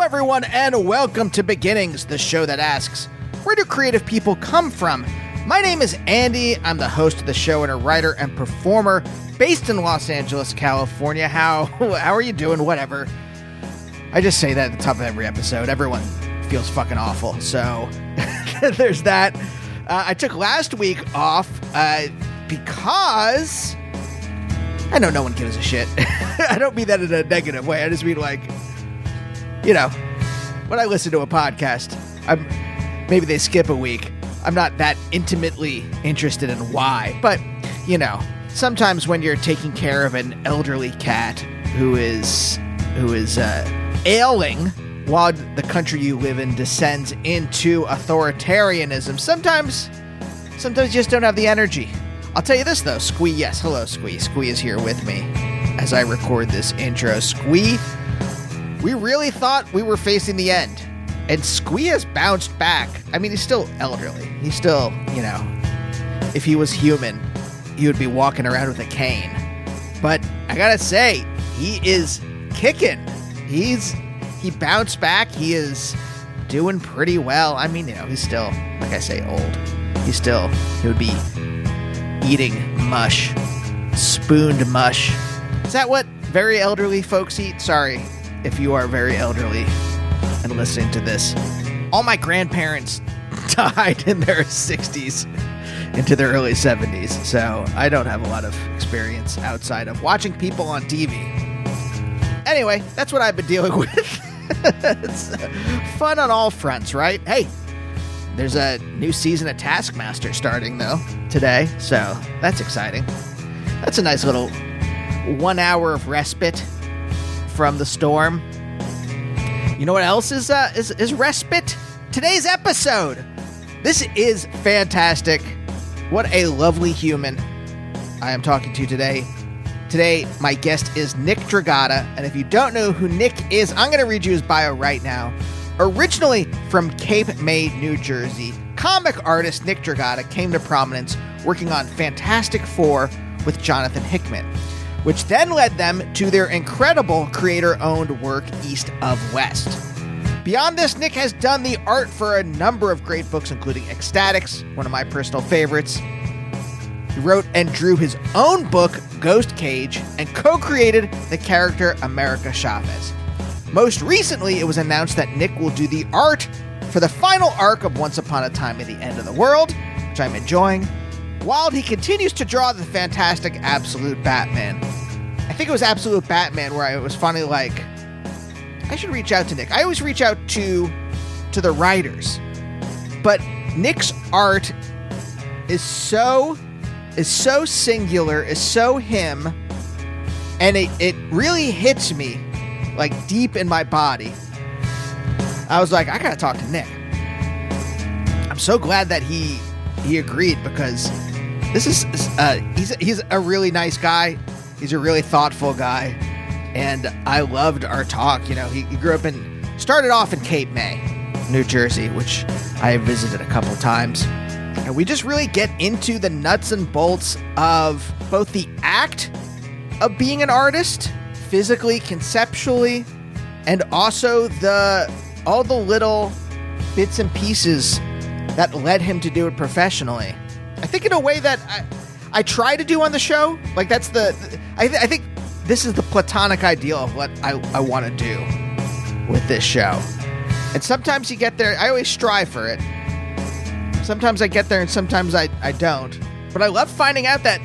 everyone, and welcome to Beginnings, the show that asks, where do creative people come from? My name is Andy. I'm the host of the show and a writer and performer based in Los Angeles, California. How are you doing? Whatever. I just say that at the top of every episode. Everyone feels fucking awful. So there's that. I took last week off because I know no one gives a shit. I don't mean that in a negative way. I just mean like, you know, when I listen to a podcast, maybe they skip a week. I'm not that intimately interested in why, but you know, sometimes when you're taking care of an elderly cat who is ailing while the country you live in descends into authoritarianism, sometimes you just don't have the energy. I'll tell you this though, Squee, yes, hello Squee. Squee is here with me as I record this intro. Squee, we really thought we were facing the end, and Squee has bounced back. I mean, he's still elderly. He's still, you know, if he was human, he would be walking around with a cane. But I gotta say, he is kicking. He bounced back. He is doing pretty well. I mean, you know, he's still, like I say, old. He would be eating mush, spooned mush. Is that what very elderly folks eat? Sorry if you are very elderly and listening to this. All my grandparents died in their 60s into their early 70s, so I don't have a lot of experience outside of watching people on TV. Anyway, that's what I've been dealing with. It's fun on all fronts, right? Hey, there's a new season of Taskmaster starting, though, today, so that's exciting. That's a nice little 1 hour of respite from the storm. You know what else is respite? Today's episode. This is fantastic. What a lovely human I am talking to today. Today, my guest is Nick Dragotta, and if you don't know who Nick is, I'm going to read you his bio right now. Originally from Cape May, New Jersey, comic artist Nick Dragotta came to prominence working on Fantastic Four with Jonathan Hickman, which then led them to their incredible creator-owned work East of West. Beyond this, Nick has done the art for a number of great books, including Ecstatics, one of my personal favorites. He wrote and drew his own book, Ghost Cage, and co-created the character America Chavez. Most recently, it was announced that Nick will do the art for the final arc of Once Upon a Time at the End of the World, which I'm enjoying, while he continues to draw the fantastic Absolute Batman. I think it was Absolute Batman where I was finally like, I should reach out to Nick. I always reach out to the writers, but Nick's art is so singular, is so him, and it really hits me like deep in my body. I was like, I gotta talk to Nick. I'm so glad that he agreed, because this is he's a really nice guy. He's a really thoughtful guy, and I loved our talk. You know, he started off in Cape May, New Jersey, which I have visited a couple times. And we just really get into the nuts and bolts of both the act of being an artist, physically, conceptually, and also all the little bits and pieces that led him to do it professionally. I think in a way that I try to do on the show. Like that's I think this is the platonic ideal of what I want to do with this show. And sometimes you get there. I always strive for it. Sometimes I get there and sometimes I don't. But I love finding out that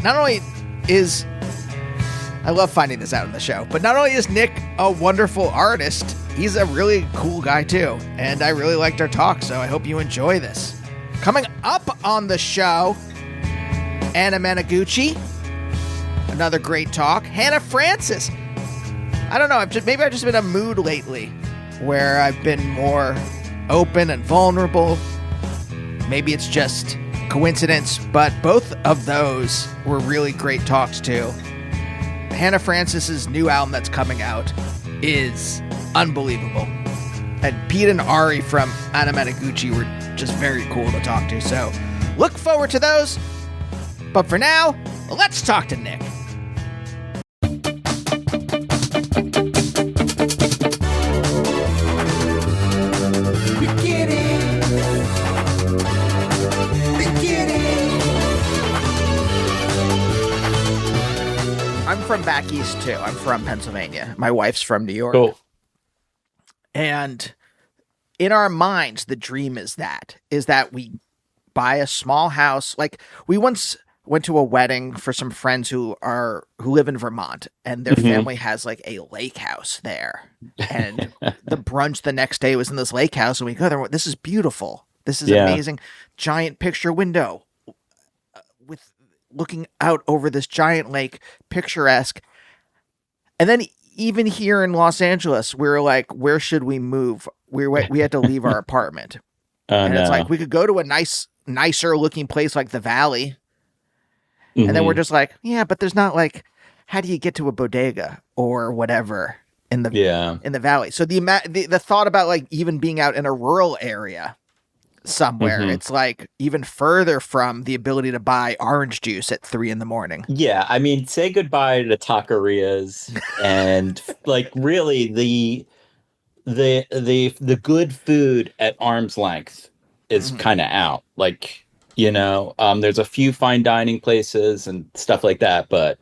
I love finding this out in the show, but not only is Nick a wonderful artist, he's a really cool guy too. And I really liked our talk, so I hope you enjoy this. Coming up on the show, Anna Managuchi, another great talk. Hannah Francis. I don't know, maybe I've just been in a mood lately where I've been more open and vulnerable. Maybe it's just coincidence, but both of those were really great talks too. Hannah Francis's new album that's coming out is unbelievable. And Pete and Ari from Anna Managuchi were just very cool to talk to. So look forward to those. But for now, let's talk to Nick. from back east too. I'm from Pennsylvania. My wife's from New York. Cool. And in our minds, the dream is that we buy a small house. Like, we once went to a wedding for some friends who live in Vermont, and their family has like a lake house there. And the brunch the next day was in this lake house, and we go there. This is beautiful. This is amazing. Giant picture window with looking out over this giant lake, picturesque. And then even here in Los Angeles, we were like, where should we move? We had to leave our apartment. And it's like, we could go to a nicer looking place like the Valley. And then we're just like, yeah, but there's not like, how do you get to a bodega or whatever in the Valley? So the thought about like even being out in a rural area somewhere, it's like even further from the ability to buy orange juice at 3 a.m. Yeah, I mean, say goodbye to taquerias and like really the good food at arm's length is kind of out. Like, there's a few fine dining places and stuff like that, but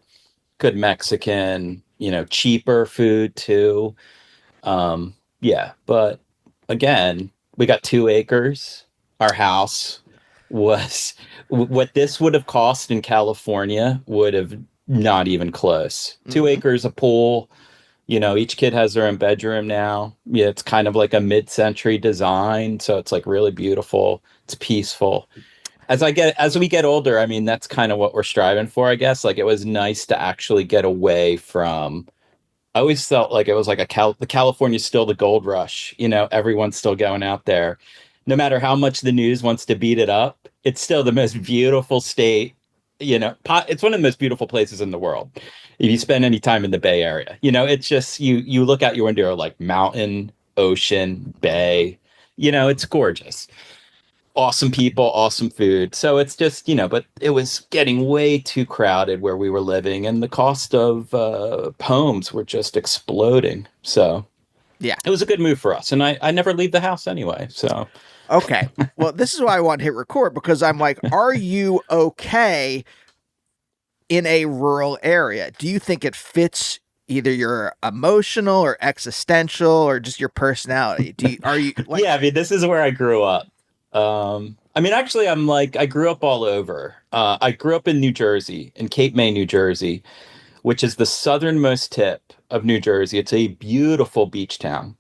good Mexican, cheaper food too. Yeah, but again, we got 2 acres. Our house was what this would have cost in California would have not even close. 2 acres, a pool. Each kid has their own bedroom now. Yeah, it's kind of like a mid-century design, so it's like really beautiful. It's peaceful. As we get older, I mean, that's kind of what we're striving for, I guess. Like, it was nice to actually get away from. I always felt like it was like the California's still the gold rush. Everyone's still going out there. No matter how much the news wants to beat it up, it's still the most beautiful state. It's one of the most beautiful places in the world. If you spend any time in the Bay Area, it's just you look out your window, like mountain, ocean, bay. It's gorgeous. Awesome people, awesome food. So it's just, but it was getting way too crowded where we were living, and the cost of homes were just exploding. So yeah, it was a good move for us. And I never leave the house anyway. So. Okay. Well, this is why I want to hit record, because I'm like, are you okay in a rural area? Do you think it fits either your emotional or existential or just your personality? Are you like... Yeah, I mean, this is where I grew up. I mean, actually, I grew up all over. I grew up in New Jersey, in Cape May, New Jersey, which is the southernmost tip of New Jersey. It's a beautiful beach town.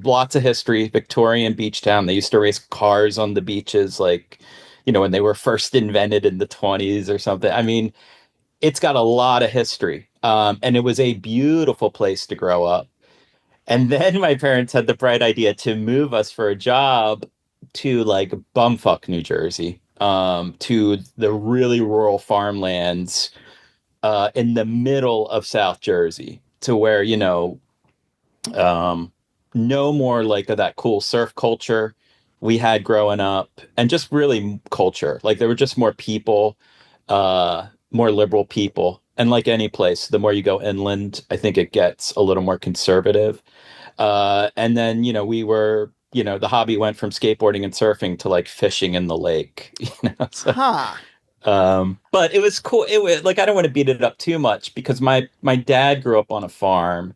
Lots of history, Victorian beach town. They used to race cars on the beaches, like, when they were first invented in the 1920s or something. I mean, it's got a lot of history. And it was a beautiful place to grow up. And then my parents had the bright idea to move us for a job to like bumfuck New Jersey, to the really rural farmlands in the middle of South Jersey, to where, no more like of that cool surf culture we had growing up, and just really culture. Like, there were just more people, more liberal people. And like any place, the more you go inland, I think it gets a little more conservative. And then, we were, the hobby went from skateboarding and surfing to like fishing in the lake, so, but it was cool. It was like, I don't want to beat it up too much, because my dad grew up on a farm.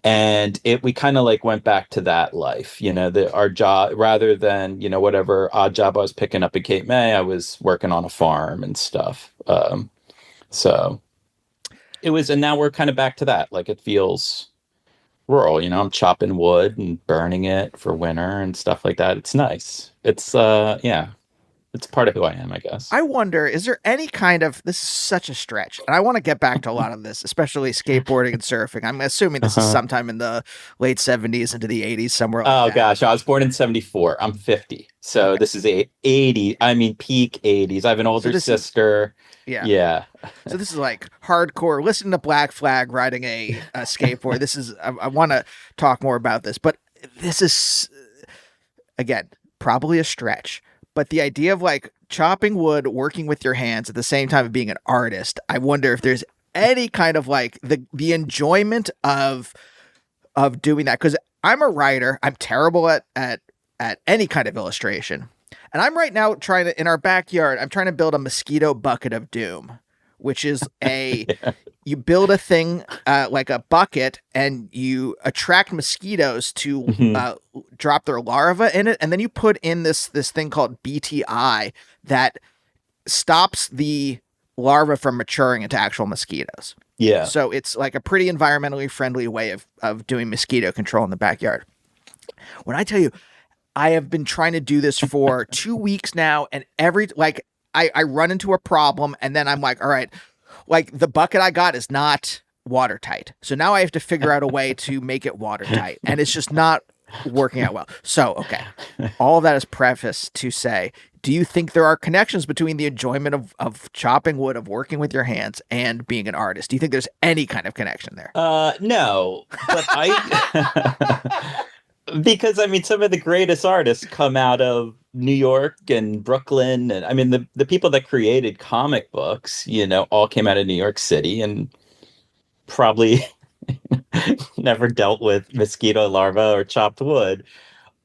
And we kind of like went back to that life, our job, rather than, whatever odd job I was picking up at Cape May, I was working on a farm and stuff. So it was, and now we're kind of back to that. Like, it feels rural, I'm chopping wood and burning it for winter and stuff like that. It's nice. It's, yeah. It's part of who I am, I guess. I wonder, is there any kind of, this is such a stretch, and I want to get back to a lot of this, especially skateboarding and surfing. I'm assuming this is sometime in the late 70s into the 80s, somewhere like that. Gosh, I was born in 74. I'm 50. So okay. This is 80, I mean, peak 80s. I have an older sister. Yeah. So this is like hardcore, listen to Black Flag riding a skateboard. This is, I want to talk more about this, but this is, again, probably a stretch. But the idea of like chopping wood, working with your hands at the same time of being an artist, I wonder if there's any kind of like the enjoyment of doing that. Because I'm a writer. I'm terrible at any kind of illustration. And I'm right now in our backyard, I'm trying to build a mosquito bucket of doom which is a Yeah. you build a thing like a bucket and you attract mosquitoes to Mhm. drop their larvae in it, and then you put in this thing called BTI that stops the larva from maturing into actual mosquitoes. Yeah. So it's like a pretty environmentally friendly way of doing mosquito control in the backyard. When I tell you, I have been trying to do this for 2 weeks now, and I run into a problem, and then I'm like, all right, like the bucket I got is not watertight. So now I have to figure out a way to make it watertight, and it's just not working out well. So, okay. All of that is prefaced to say, do you think there are connections between the enjoyment of chopping wood, of working with your hands, and being an artist? Do you think there's any kind of connection there? No, but I because I mean some of the greatest artists come out of New York and Brooklyn, and I mean the people that created comic books, all came out of New York City and probably never dealt with mosquito larvae or chopped wood.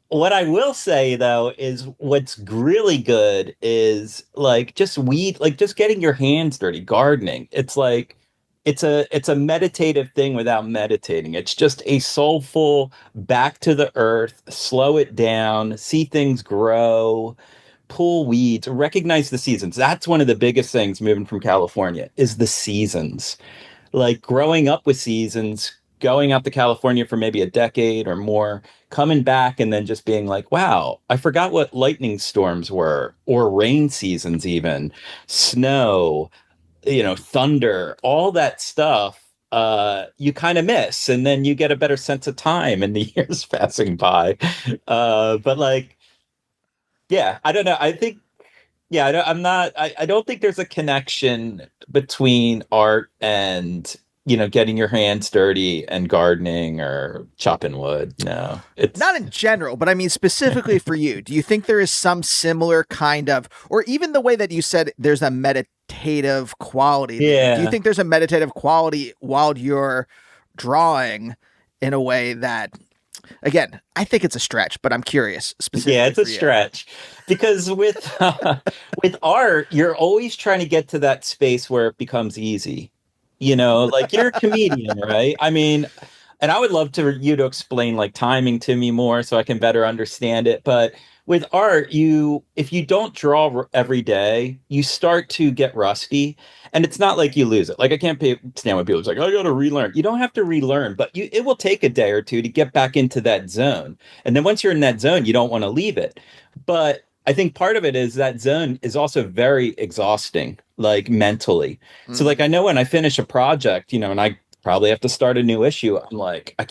What I will say though is what's really good is like just weed, like just getting your hands dirty, gardening. It's like it's a meditative thing without meditating. It's just a soulful back to the earth, slow it down, see things grow, pull weeds, recognize the seasons. That's one of the biggest things moving from California is the seasons, like growing up with seasons, going out to California for maybe a decade or more, coming back and then just being like, wow, I forgot what lightning storms were, or rain seasons, even snow, thunder, all that stuff. You kind of miss, and then you get a better sense of time and the years passing by. But like, yeah, I don't know. I think yeah, I'm not. I don't think there's a connection between art and getting your hands dirty and gardening or chopping wood. No, Not it's in general, but I mean specifically for you. Do you think there is some similar kind of, or even the way that you said there's a meditative quality there? Do you yeah, think there's a meditative quality while you're drawing in a way that, again, I think it's a stretch, but I'm curious yeah, specifically it's a for you. stretch because with with art, you're always trying to get to that space where it becomes easy. Like you're a comedian, right? I mean, and I would love to you to explain like timing to me more so I can better understand it. But with art, if you don't draw every day, you start to get rusty, and it's not like you lose it. Like I can't stand when people are like, "I got to relearn." You don't have to relearn, but it will take a day or two to get back into that zone. And then once you're in that zone, you don't want to leave it. But I think part of it is that zone is also very exhausting, like mentally. So like Mm. I know when I finish a project, and I probably have to start a new issue. I'm like, I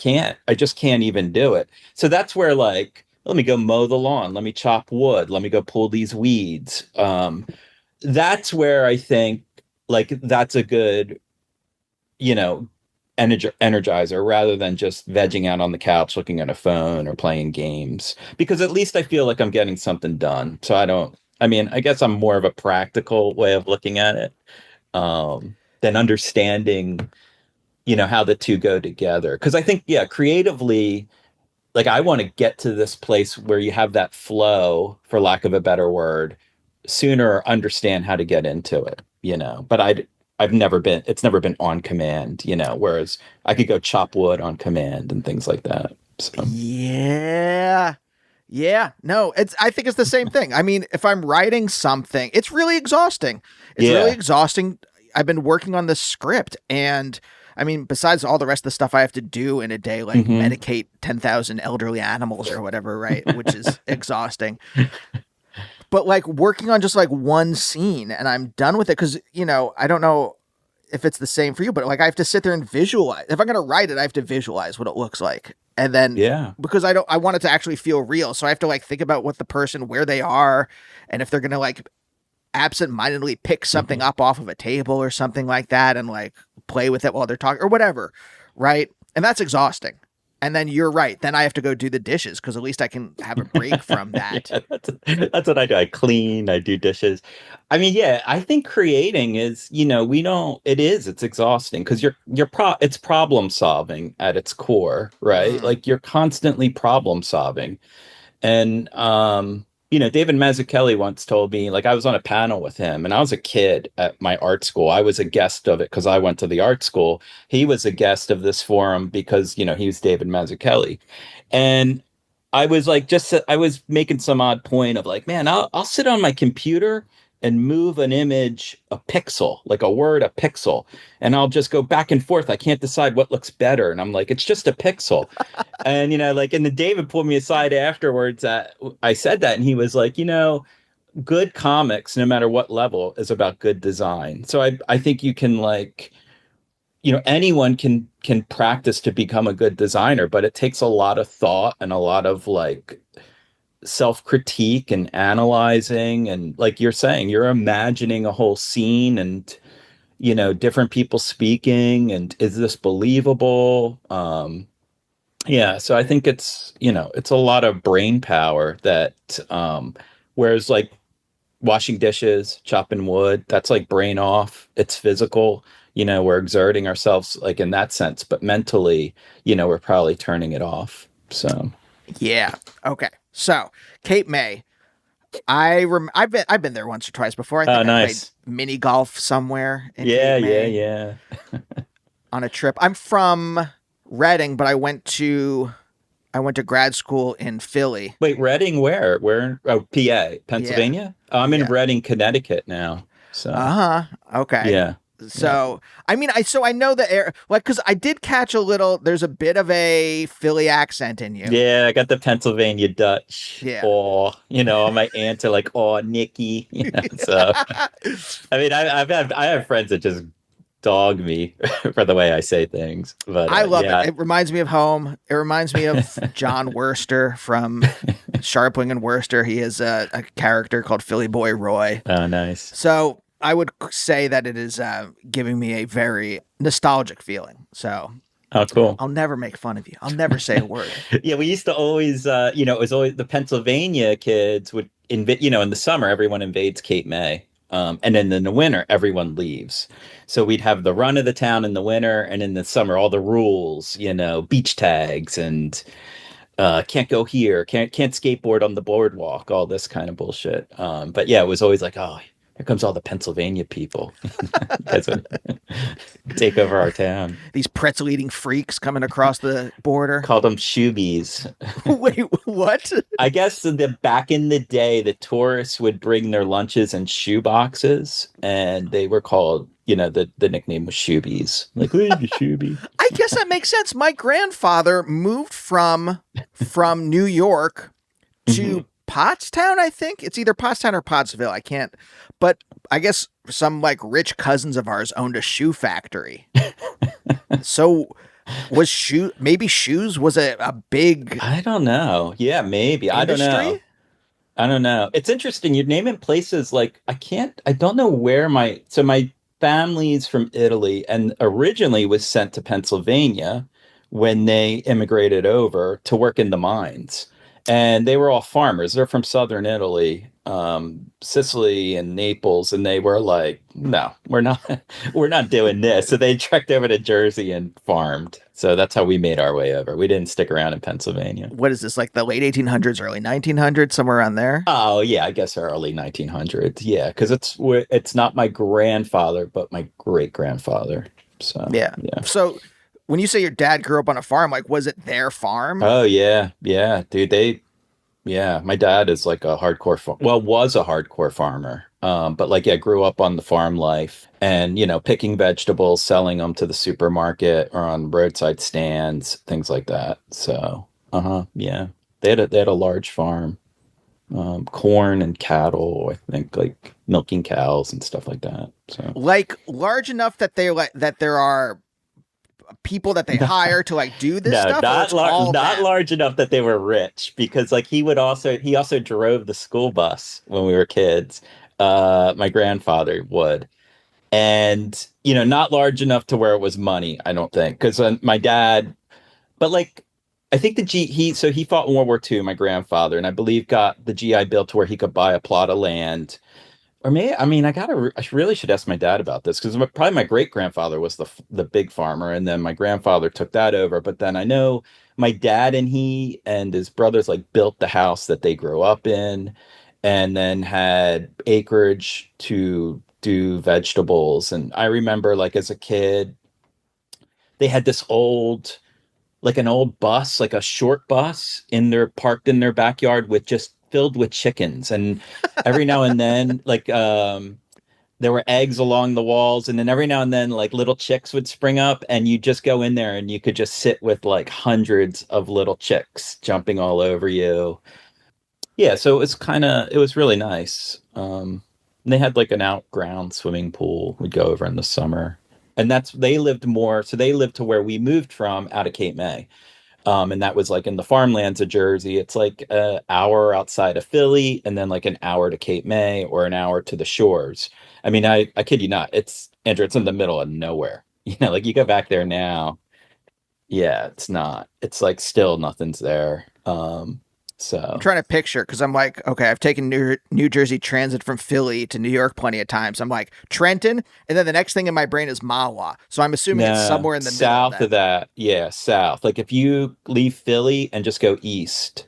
just can't even do it. So that's where like, let me go mow the lawn, let me chop wood, let me go pull these weeds. That's where I think like that's a good, you know, energizer rather than just vegging out on the couch looking at a phone or playing games. Because at least I feel like I'm getting something done. So I mean, I guess I'm more of a practical way of looking at it than understanding how the two go together, because I think yeah, creatively, like I want to get to this place where you have that flow, for lack of a better word, sooner, or understand how to get into it, but I've never been it's never been on command, whereas I could go chop wood on command and things like that, so Yeah. Yeah. No, I think it's the same thing. I mean, if I'm writing something, it's really exhausting. It's really yeah. exhausting. I've been working on this script, and I mean, besides all the rest of the stuff I have to do in a day, like Hmm. medicate 10,000 elderly animals or whatever, right? Which is exhausting. But like working on just like one scene and I'm done with it because, I don't know if it's the same for you, but like I have to sit there and visualize. If I'm going to write it, I have to visualize what it looks like. And then Yeah. because I want it to actually feel real. So I have to like think about what the person, where they are, and if they're going to like absent-mindedly pick something Hmm. up off of a table or something like that and like play with it while they're talking or whatever, right? And that's exhausting. And then you're right. Then I have to go do the dishes because at least I can have a break from that. Yeah, that's what I do. I clean, I do dishes. I mean, yeah, I think creating is, we don't, it's exhausting because it's problem solving at its core, right? Mm. Like you're constantly problem solving. And David Mazzucchelli once told me, like, I was on a panel with him and I was a kid at my art school. I was a guest of it because I went to the art school. He was a guest of this forum because, he was David Mazzucchelli. And I was like, I was making some odd point of like, man, I'll sit on my computer and move an image a pixel, like a word a pixel, and I'll just go back and forth. I can't decide what looks better. And I'm like, it's just a pixel. And like, and then David pulled me aside afterwards. I said that, and he was like, good comics, no matter what level, is about good design. So I think you can like, anyone can practice to become a good designer, but it takes a lot of thought and a lot of like self-critique and analyzing, and like you're saying, you're imagining a whole scene and different people speaking, and is this believable? Yeah, so I think it's a lot of brain power that whereas like washing dishes, chopping wood, that's like brain off. It's physical. We're exerting ourselves like in that sense, but mentally, we're probably turning it off. So, Yeah. Okay. So, Cape May. I've been there once or twice before. I oh, think I played nice. mini golf somewhere in Yeah, Cape yeah, May yeah. on a trip. I'm from Reading, but I went to grad school in Philly. Wait, Reading, where? Where? Oh, PA, Yeah. Pennsylvania. I'm in Yeah. Reading, Connecticut now. So, Uh-huh. Okay. yeah, yeah, So, I mean, I know the air, like, because I did catch a little. There's a bit of a Philly accent in you. yeah. I got the Pennsylvania Dutch. Yeah. Or, my aunts are like, oh, Nikki. So, I mean, I have friends that just dog me for the way I say things. But I love it. yeah. It reminds me of home. It reminds me of John Worster from Sharpwing and Worster. He is a character called Philly Boy Roy. Oh, nice. So I would say that it is giving me a very nostalgic feeling. So Oh, cool. I'll never make fun of you. I'll never say a word. Yeah, we used to always, it was always the Pennsylvania kids would invade, in the summer, everyone invades Cape May. And then in the winter, everyone leaves. So we'd have the run of the town in the winter, and in the summer, all the rules, beach tags and can't go here, can't skateboard on the boardwalk, all this kind of bullshit. But yeah, it was always like, oh, here comes all the Pennsylvania people. Guys would take over our town. These pretzel eating freaks coming across the border. Called them shoebies. Wait, what? I guess back in the day, the tourists would bring their lunches in shoe boxes, and they were called, the nickname was shoebies. Like, hey, you shoebie. I guess that makes sense. My grandfather moved from New York to Pottstown, I think. It's either Pottstown or Pottsville. I can't. But I guess some like rich cousins of ours owned a shoe factory. So maybe shoes was a big I don't know. Yeah, maybe. industry? I don't know. I don't know. It's interesting. You're naming places like I don't know where my family's from Italy and originally was sent to Pennsylvania when they immigrated over to work in the mines. And they were all farmers. They're from southern Italy, Sicily and Naples, and they were like, "No, we're not, we're not doing this." So they trekked over to Jersey and farmed. So that's how we made our way over. We didn't stick around in Pennsylvania. What is this, like the late 1800s, early 1900s, somewhere around there? Oh yeah, I guess early 1900s. Yeah, because it's not my grandfather, but my great grandfather. So Yeah. yeah. So when you say your dad grew up on a farm, like was it their farm? Oh yeah, yeah, dude. Yeah, my dad is like a hardcore, was a hardcore farmer. But like, yeah, grew up on the farm life and, picking vegetables, selling them to the supermarket or on roadside stands, things like that. So, yeah, they had a large farm, corn and cattle, I think, like milking cows and stuff like that. So, Like large enough that there are people that they hire to like do this no, stuff? Or it's all not them? large enough that they were rich because like he also drove the school bus when we were kids. My grandfather would. And not large enough to where it was money, I don't think. Because my dad, but like I think he fought in World War II, my grandfather, and I believe got the GI Bill to where he could buy a plot of land. Or I mean, I really should ask my dad about this because probably my great grandfather was the big farmer, and then my grandfather took that over. But then I know my dad and he and his brothers like built the house that they grew up in, and then had acreage to do vegetables. And I remember, like, as a kid, they had this old, like an old bus, like a short bus in their parked in their backyard with just filled with chickens. And every now and then, like, there were eggs along the walls, and then every now and then like little chicks would spring up, and you just go in there and you could just sit with like hundreds of little chicks jumping all over you. Yeah, so it was really nice. And they had like an outground swimming pool we'd go over in the summer. And that's they lived more, so they lived to where we moved from out of Cape May. And that was like in the farmlands of Jersey. It's like an hour outside of Philly, and then like an hour to Cape May or an hour to the shores. I mean, I kid you not. It's Andrew, it's in the middle of nowhere. You know, like you go back there now. Yeah, it's not. It's like still nothing's there. I'm So trying to picture because I'm like, okay, I've taken New Jersey Transit from Philly to New York plenty of times. I'm like Trenton, and then the next thing in my brain is Mawa. So I'm assuming it's no, somewhere in the middle south of then. that, yeah, south. Like if you leave Philly and just go east,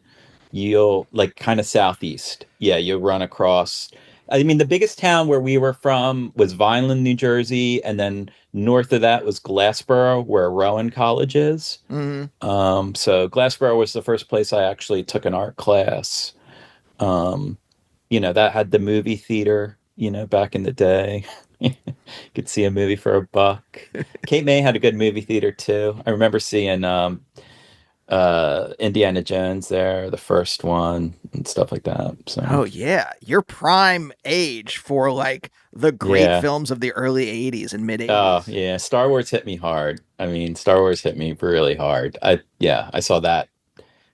you'll like kind of southeast. Yeah, you'll run across. I mean, the biggest town where we were from was Vineland, New Jersey, and then north of that was Glassboro, where Rowan College is. Hmm. So Glassboro was the first place I actually took an art class. Um, that had the movie theater, back in the day. Could see a movie for $1. Cape May had a good movie theater too. I remember seeing Indiana Jones there, the first one, and stuff like that. So Oh yeah, your prime age for like the great yeah. films of the early '80s and mid Oh '80s. yeah. Star Wars hit me hard. I mean, Star Wars hit me really hard. I saw that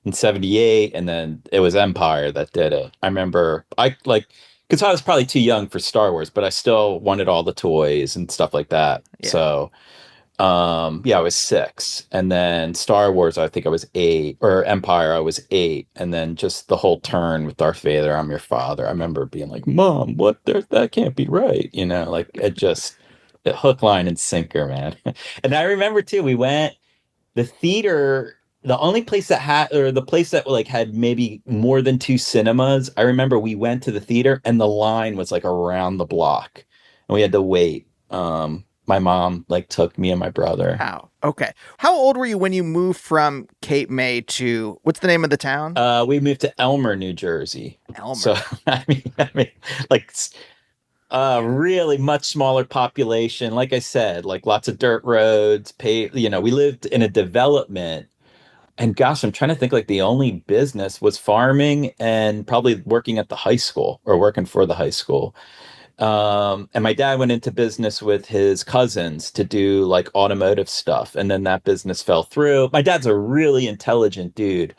in 78, and then it was Empire that did it. I remember I like because I was probably too young for Star Wars, but I still wanted all the toys and stuff like that. Yeah. So yeah, I was 6. And then Star Wars, I think I was 8, or Empire, I was 8. And then just the whole turn with Darth Vader, I'm your father. I remember being like, Mom, what? That can't be right. Like it hook, line, and sinker, man. And I remember too, we went, the theater, the only place that had, or the place that like had maybe more than 2 cinemas. I remember we went to the theater and the line was like around the block, and we had to wait. My mom like took me and my brother. Wow. Okay. How old were you when you moved from Cape May to what's the name of the town? We moved to Elmer, New Jersey. So Elmer. I mean, like really much smaller population. Like I said, like lots of dirt roads. We lived in a development. And gosh, I'm trying to think, like the only business was farming and probably working at the high school or working for the high school. And my dad went into business with his cousins to do like automotive stuff. And then that business fell through. My dad's a really intelligent dude.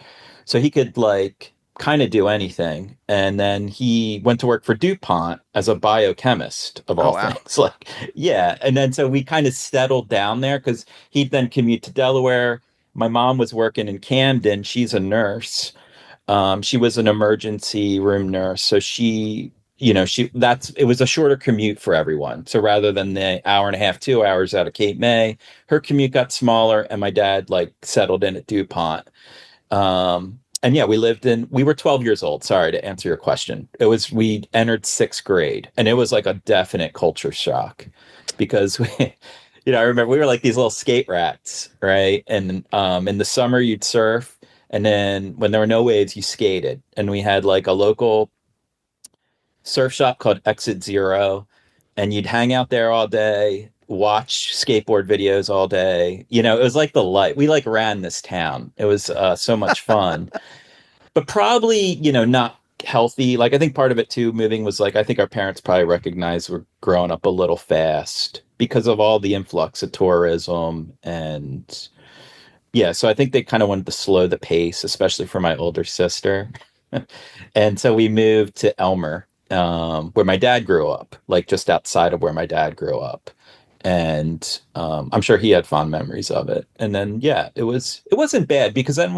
So he could like kind of do anything. And then he went to work for DuPont as a biochemist of Oh all wow. things. Like, yeah. And then so we kind of settled down there because he'd then commute to Delaware. My mom was working in Camden. She's a nurse. She was an emergency room nurse, so it was a shorter commute for everyone. So rather than the hour and a half, 2 hours out of Cape May, her commute got smaller, and my dad like settled in at DuPont. And yeah, we were 12 years old. Sorry to answer your question. We entered 6th grade, and it was like a definite culture shock because I remember we were like these little skate rats, right? And in the summer you'd surf, and then when there were no waves, you skated. And we had like a local surf shop called Exit Zero, and you'd hang out there all day, watch skateboard videos all day. It was like the light. We like ran this town. It was so much fun, but probably, not healthy. Like I think part of it too, moving was like I think our parents probably recognized we're growing up a little fast because of all the influx of tourism. And yeah, so I think they kind of wanted to slow the pace, especially for my older sister. And so we moved to Elmer, where my dad grew up, like just outside of where my dad grew up. And I'm sure he had fond memories of it. And then yeah, it wasn't bad because then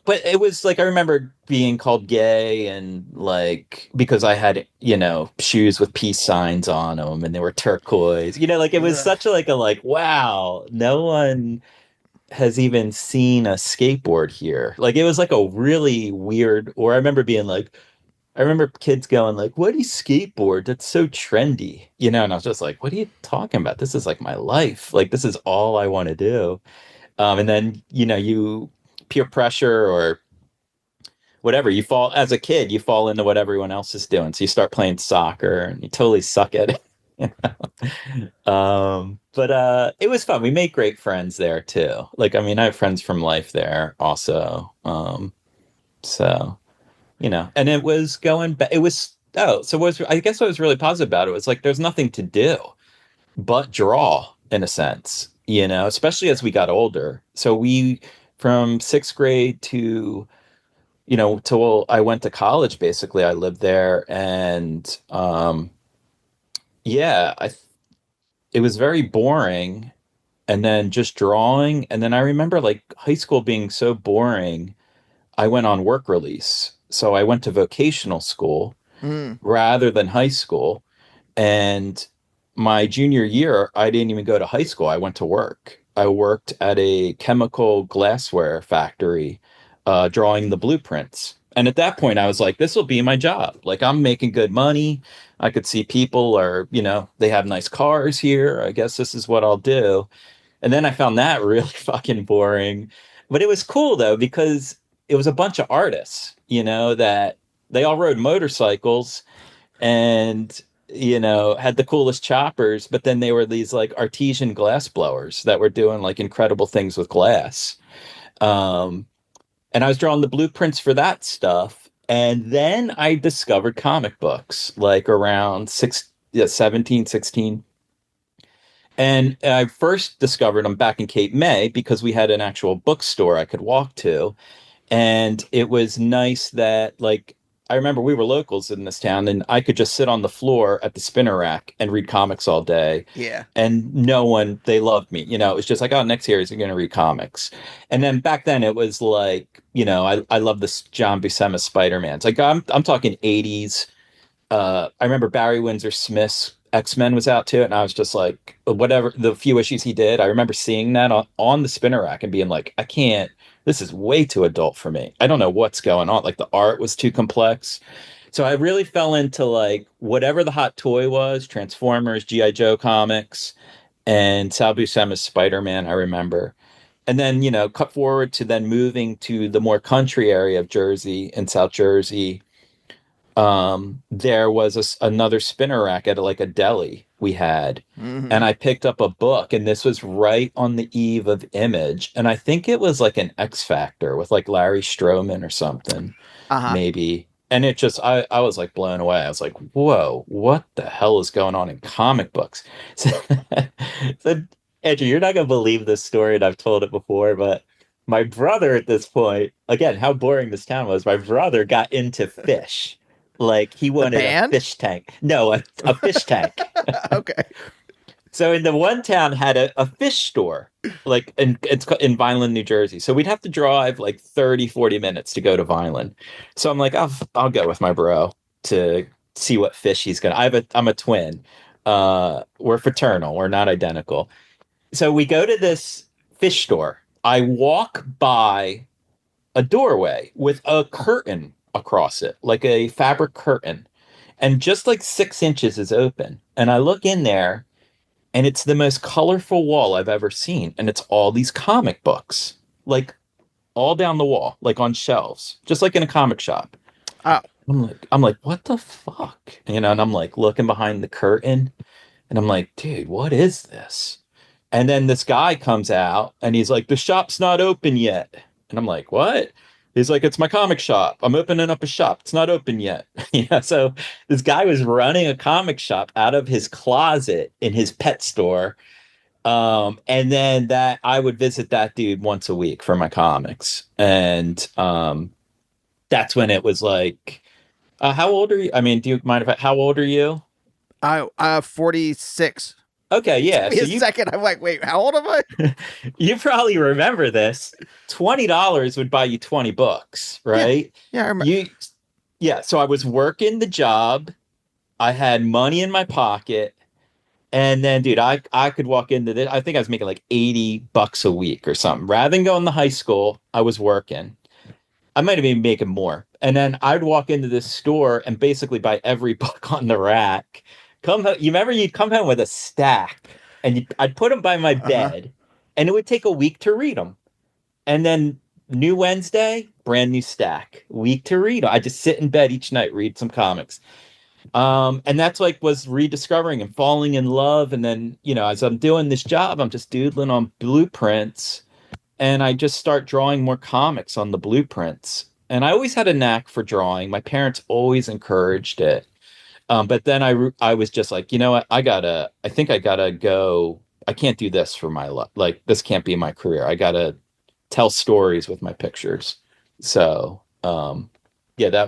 but it was like I remember being called gay, and like because I had, shoes with peace signs on them and they were turquoise. Like it was Ugh. such a like wow, no one has even seen a skateboard here. Like it was like a really weird, or I remember being like, I remember kids going like, "What do you skateboard? That's so trendy," And I was just like, "What are you talking about? This is like my life. Like this is all I want to do." And then you peer pressure or whatever you fall as a kid, you fall into what everyone else is doing. So you start playing soccer and you totally suck at it. But it was fun. We made great friends there too. Like, I mean, I have friends from life there also. So and it was going back. It was so was I guess what was really positive about it was like there's nothing to do but draw in a sense, especially as we got older. So we from sixth grade to till I went to college. Basically, I lived there, and yeah, it was very boring. And then just drawing, and then I remember like high school being so boring. I went on work release, so I went to vocational school Mm. rather than high school. And my junior year, I didn't even go to high school. I went to work. I worked at a chemical glassware factory, drawing the blueprints. And at that point, I was like, this will be my job. Like, I'm making good money. I could see people are, they have nice cars here. I guess this is what I'll do. And then I found that really fucking boring. But it was cool, though, because it was a bunch of artists, that they all rode motorcycles and had the coolest choppers, but then they were these like artesian glass blowers that were doing like incredible things with glass. um and I was drawing the blueprints for that stuff, and then I discovered comic books like around 17, 16. And I first discovered them back in Cape May because we had an actual bookstore I could walk to. And it was nice that, like, I remember we were locals in this town, and I could just sit on the floor at the spinner rack and read comics all day. Yeah. And no one, they loved me. It was just like, oh, next year is going to read comics. And then back then it was like, I love this John Buscema Spider-Man. It's like, I'm talking 80s. I remember Barry Windsor Smith's X-Men was out too, and I was just like, whatever the few issues he did, I remember seeing that on the spinner rack and being like, I can't. This is way too adult for me. I don't know what's going on. Like the art was too complex. So I really fell into like whatever the hot toy was, Transformers, G.I. Joe comics, and Sal Buscema's Spider-Man, I remember. And then, cut forward to then moving to the more country area of Jersey and South Jersey. There was another spinner rack at like a deli we had, and Hmm. I picked up a book, and this was right on the eve of Image, and I think it was like an X Factor with like Larry Stroman or something, Uh-huh. maybe. And it just, I was like blown away. I was like, whoa, what the hell is going on in comic books? So, so Andrew, you're not gonna believe this story, and I've told it before, but my brother at this point, again, how boring this town was, my brother got into fish. Like he The wanted a band? fish tank. No, a fish tank. Okay. So in the one town had a fish store, like it's in Vineland, New Jersey. So we'd have to drive like 30, 40 minutes to go to Vineland. So I'm like, I'll go with my bro to see what fish he's gonna. I'm a twin. We're fraternal. We're not identical. So we go to this fish store. I walk by a doorway with a curtain across it, like a fabric curtain. And just like 6 inches is open. And I look in there, and it's the most colorful wall I've ever seen. And it's all these comic books, like all down the wall, like on shelves, just like in a comic shop. Oh. I'm like, what the fuck? And I'm like looking behind the curtain, and I'm like, dude, what is this? And then this guy comes out and he's like, the shop's not open yet. And I'm like, what? He's like, it's my comic shop. I'm opening up a shop. It's not open yet. Yeah. So this guy was running a comic shop out of his closet in his pet store. And then that I would visit that dude once a week for my comics. And that's when it was like, how old are you? I mean, do you mind if how old are you? 46. Okay, Took yeah. me So a you second. I'm like, wait, how old am I? you probably remember this. $20 would buy you 20 books, Yeah. right? Yeah, I remember. You Yeah, so I was working the job. I had money in my pocket, And then, dude, I could walk into this. I think I was making like $80 a week or something. Rather than going to high school, I was working. I might have been making more. And then I'd walk into this store and basically buy every book on the rack. You remember you'd come home with a stack, and I'd put them by my Uh-huh. bed, and it would take a week to read them. And then new Wednesday, brand new stack, week to read. I just sit in bed each night, read some comics. And that's like was rediscovering and falling in love. And then, as I'm doing this job, I'm just doodling on blueprints, and I just start drawing more comics on the blueprints. And I always had a knack for drawing. My parents always encouraged it. But then I was just like, you know what? I think I gotta go. I can't do this for my life. Like, this can't be my career. I gotta tell stories with my pictures. So, yeah,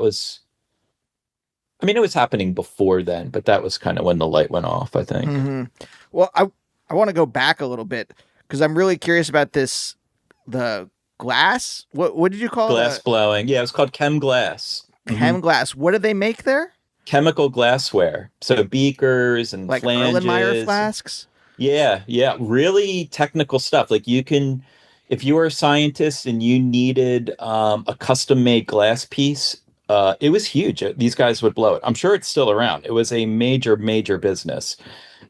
I mean, it was happening before then, but that was kind of when the light went off, I think. Well, I want to go back a little bit because I'm really curious about the glass. What did you call it? Glass blowing. Yeah, it was called Chem Glass. Chem glass. What do they make there? Chemical glassware. So beakers and Like Erlenmeyer flanges. flasks? Yeah, yeah, really technical stuff. Like, if you were a scientist and you needed a custom made glass piece, it was huge. These guys would blow it. I'm sure it's still around. It was a major, major business.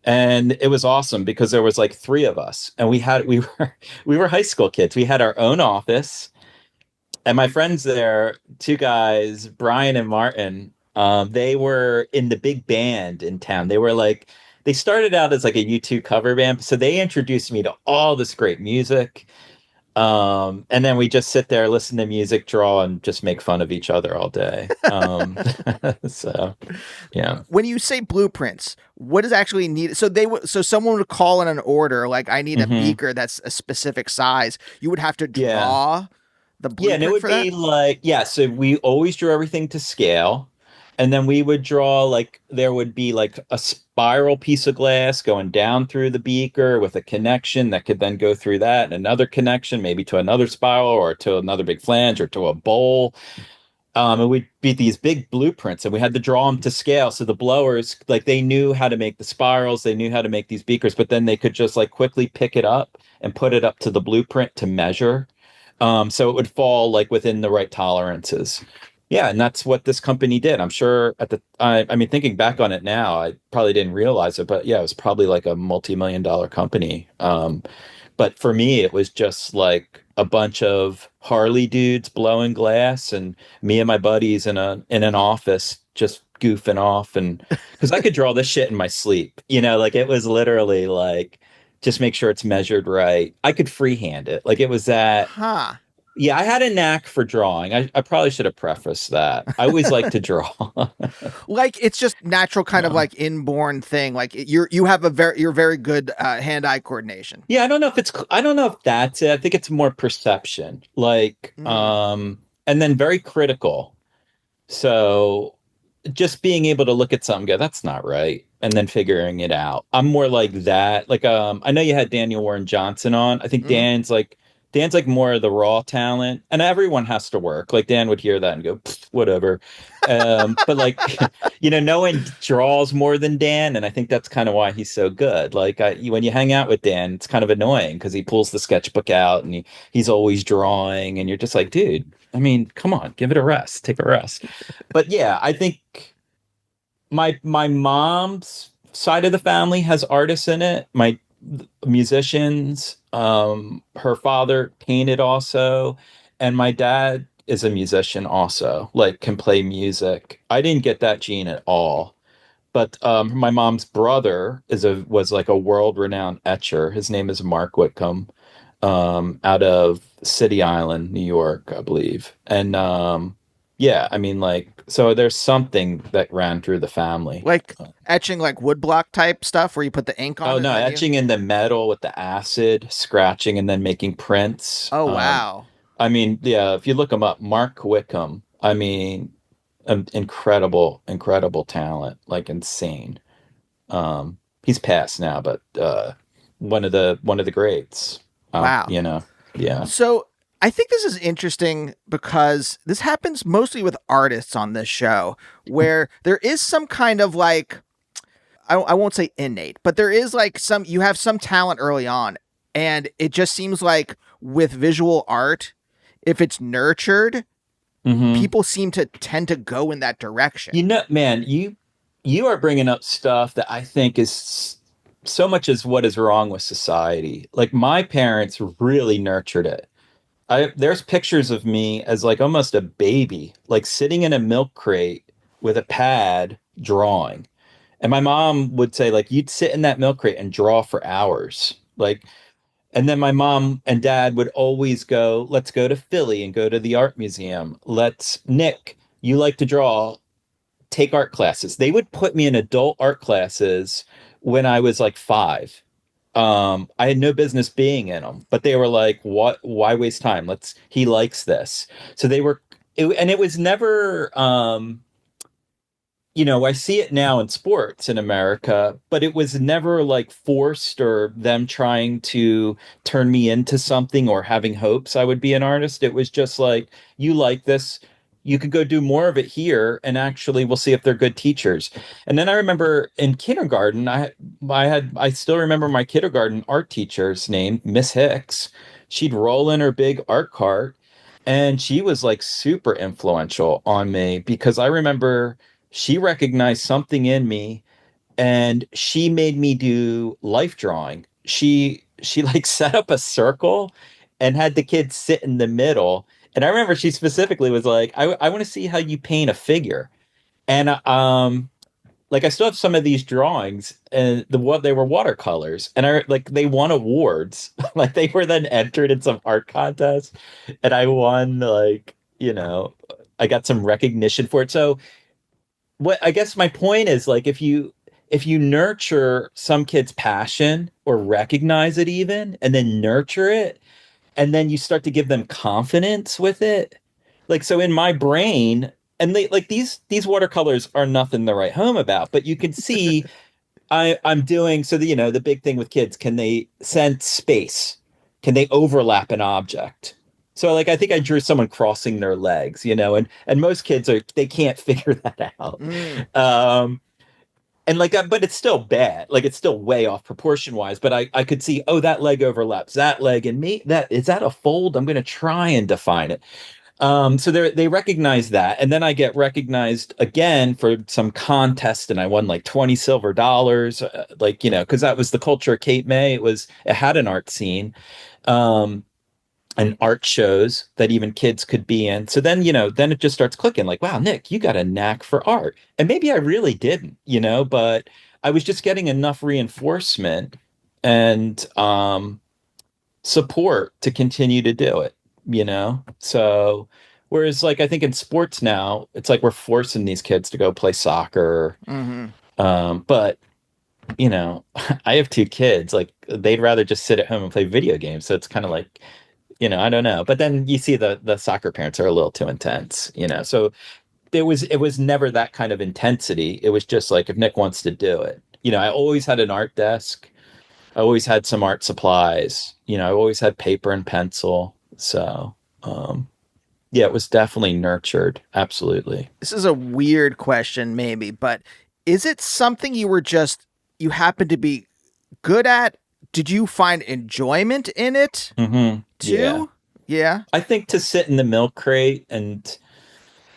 And it was awesome because there was like three of us, and we were high school kids. We had our own office, and my friends there, two guys, Brian and Martin, they were in the big band in town. They started out as like a U2 cover band. So they introduced me to all this great music. And then we just sit there, listen to music, draw, and just make fun of each other all day. So, yeah. When you say blueprints, what is actually needed? So someone would call in an order like, I need a beaker that's a specific size. You would have to draw the blueprint. Yeah, and it would be like, so we always drew everything to scale. And then we would draw, like, there would be like a spiral piece of glass going down through the beaker with a connection that could then go through that, and another connection, maybe to another spiral or to another big flange or to a bowl. And we'd be these big blueprints, and we had to draw them to scale. So the blowers, like, they knew how to make the spirals, they knew how to make these beakers, but then they could just like quickly pick it up and put it up to the blueprint to measure. So it would fall like within the right tolerances. Yeah, and that's what this company did. I'm sure I mean, thinking back on it now, I probably didn't realize it, but yeah, it was probably like a multi-million-dollar company. But for me, it was just like a bunch of Harley dudes blowing glass, and me and my buddies in an office just goofing off, and because I could draw this shit in my sleep, like it was literally like just make sure it's measured right. I could freehand it, like it was that. Huh. Yeah, I had a knack for drawing. I probably should have prefaced that. I always like to draw. Like, it's just natural, kind of like inborn thing. Like, you're very good hand-eye coordination. Yeah, I don't know if that's it. I think it's more perception. Like, and then very critical. So just being able to look at something, go, that's not right, and then figuring it out. I'm more like that. Like, I know you had Daniel Warren Johnson on. I think Dan's like more of the raw talent, and everyone has to work. Like, Dan would hear that and go, whatever. But like, no one draws more than Dan. And I think that's kind of why he's so good. Like, when you hang out with Dan, it's kind of annoying because he pulls the sketchbook out and he's always drawing. And you're just like, dude, I mean, come on, give it a rest, take a rest. But yeah, I think my mom's side of the family has artists in it. My musicians. Her father painted also, and my dad is a musician also, like can play music. I didn't get that gene at all, but my mom's brother was like a world-renowned etcher. His name is Mark Whitcomb, out of City Island, New York, I believe. And yeah, I mean, like, so there's something that ran through the family. Like etching, like woodblock type stuff where you put the ink on. Oh, no, etching in the metal with the acid, scratching, and then making prints. Oh, wow. I mean, yeah, if you look him up, Mark Wickham, I mean, incredible, incredible talent, like insane. He's passed now, but one of the greats. Wow. Yeah. So I think this is interesting because this happens mostly with artists on this show, where there is some kind of like I won't say innate, but there is like you have some talent early on. And it just seems like with visual art, if it's nurtured, Hmm. people seem to tend to go in that direction. Man, you are bringing up stuff that I think is so much as what is wrong with society. Like my parents really nurtured it. There's pictures of me as like almost a baby, like sitting in a milk crate with a pad drawing. And my mom would say like you'd sit in that milk crate and draw for hours. Like and then my mom and dad would always go, let's go to Philly and go to the art museum. Nick, you like to draw, take art classes. They would put me in adult art classes when I was like 5. I had no business being in them, but they were like, "What? Why waste time? He likes this." So and it was never, I see it now in sports in America, but it was never like forced or them trying to turn me into something or having hopes I would be an artist. It was just like, you like this, you could go do more of it here, and actually we'll see if they're good teachers. And then I remember in kindergarten, I still remember my kindergarten art teacher's name, Miss Hicks. She'd roll in her big art cart, and she was like super influential on me because I remember she recognized something in me and she made me do life drawing. She like set up a circle and had the kids sit in the middle. And I remember she specifically was like, I want to see how you paint a figure. And like I still have some of these drawings and what they were watercolors and I like they won awards. Like they were then entered in some art contest and I won like, I got some recognition for it. So what I guess my point is like if you nurture some kid's passion or recognize it even and then nurture it and then you start to give them confidence with it, like so in my brain, and like these watercolors are nothing to write home about, but you can see I'm doing so the big thing with kids, can they sense space, can they overlap an object? So like I think I drew someone crossing their legs, and most kids they can't figure that out. Mm. um and like but it's still bad, like it's still way off proportion wise, but I could see, oh, that leg overlaps that leg, and me, that is that a fold, I'm going to try and define it. So they recognize that, and then I get recognized again for some contest, and I won like 20 silver dollars, like because that was the culture of Cape May. It had an art scene, um, and art shows that even kids could be in. So then it just starts clicking. Like, wow, Nick, you got a knack for art, and maybe I really didn't, but I was just getting enough reinforcement and support to continue to do it. So whereas like I think in sports now, it's like we're forcing these kids to go play soccer. Mm-hmm. But I have 2 kids, like they'd rather just sit at home and play video games. So it's kind of like, I don't know. But then you see the soccer parents are a little too intense. So it was never that kind of intensity. It was just like if Nick wants to do it. I always had an art desk. I always had some art supplies. I always had paper and pencil. So, yeah, it was definitely nurtured. Absolutely. This is a weird question, maybe, but is it something you happen to be good at? Did you find enjoyment in it Mm-hmm. Yeah. too? Yeah. I think to sit in the milk crate and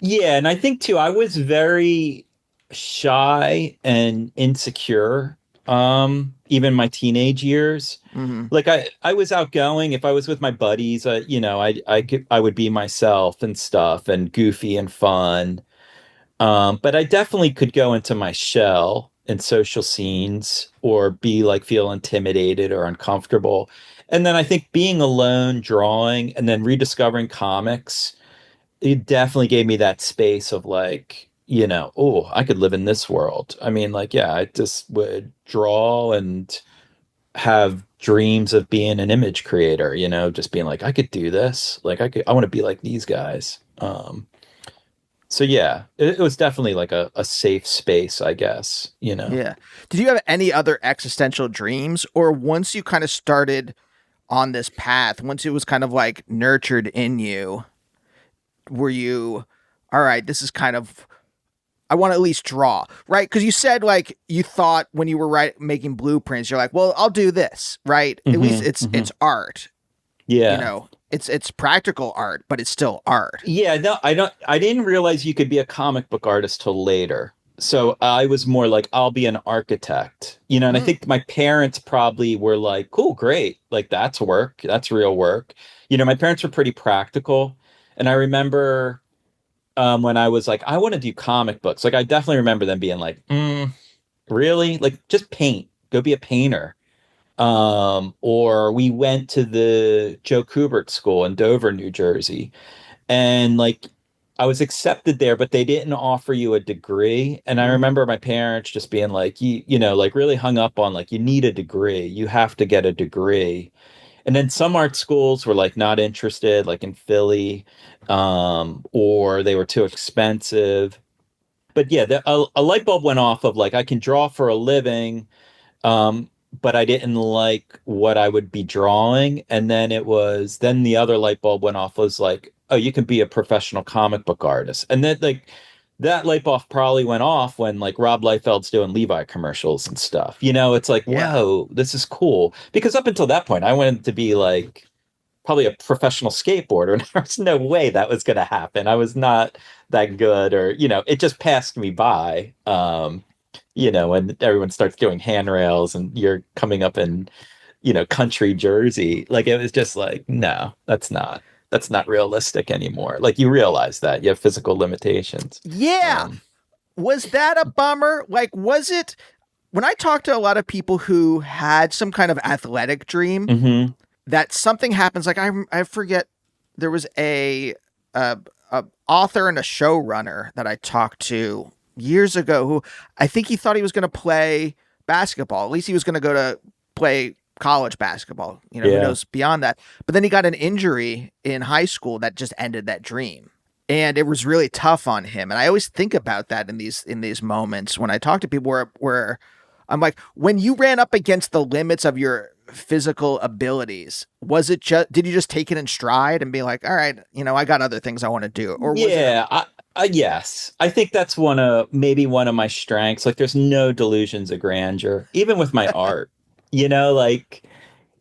I think too, I was very shy and insecure, even my teenage years. Mm-hmm. Like I was outgoing. If I was with my buddies, I would be myself and stuff and goofy and fun. But I definitely could go into my shell in social scenes or be like feel intimidated or uncomfortable. And then I think being alone, drawing, and then rediscovering comics, it definitely gave me that space of like, oh, I could live in this world. I mean, like, yeah, I just would draw and have dreams of being an image creator, just being like, I could do this. Like I want to be like these guys. So yeah, it was definitely like a safe space, I guess. Yeah. Did you have any other existential dreams, or once you kind of started on this path, once it was kind of like nurtured in you, were you, all right, this is kind of I want to at least draw, right? Because you said like you thought when you were making blueprints, you're like, well, I'll do this, right? At least Hmm. it's Hmm. art, you Yeah. know. It's practical art, but it's still art. Yeah, no, I didn't realize you could be a comic book artist till later. So I was more like, I'll be an architect, and I Mm, think my parents probably were like, cool, great. Like that's work. That's real work. My parents were pretty practical. And I remember when I was like, I want to do comic books. Like I definitely remember them being like, really? Like just paint. Go be a painter. Or we went to the Joe Kubert School in Dover, New Jersey, and like I was accepted there, but they didn't offer you a degree. And I mm, remember my parents just being like, like really hung up on like you need a degree, you have to get a degree. And then some art schools were like not interested, like in Philly, or they were too expensive. But yeah, a light bulb went off of like I can draw for a living, um, but I didn't like what I would be drawing. And then the other light bulb went off was like, oh, you can be a professional comic book artist. And then like that light bulb probably went off when like Rob Liefeld's doing Levi commercials and stuff. It's like, yeah. whoa, this is cool. Because up until that point, I wanted to be like probably a professional skateboarder. And there was no way that was going to happen. I was not that good, or, it just passed me by. When everyone starts doing handrails and you're coming up in, country Jersey, like it was just like, no, that's not realistic anymore. Like you realize that you have physical limitations. Yeah. Um, Was that a bummer? Like, was it when I talked to a lot of people who had some kind of athletic dream mhm. that something happens? Like, I forget there was a, a author and a showrunner that I talked to years ago who I think he thought he was going to play basketball. At least he was going to go to play college basketball. Who Yeah. knows beyond that? But then he got an injury in high school that just ended that dream, and it was really tough on him. And I always think about that in these moments when I talk to people where I'm like, when you ran up against the limits of your physical abilities, was it just did you just take it in stride and be like, all right, I got other things I want to do, or was it a Yeah, yes. I think that's maybe one of my strengths. Like, there's no delusions of grandeur, even with my art. Like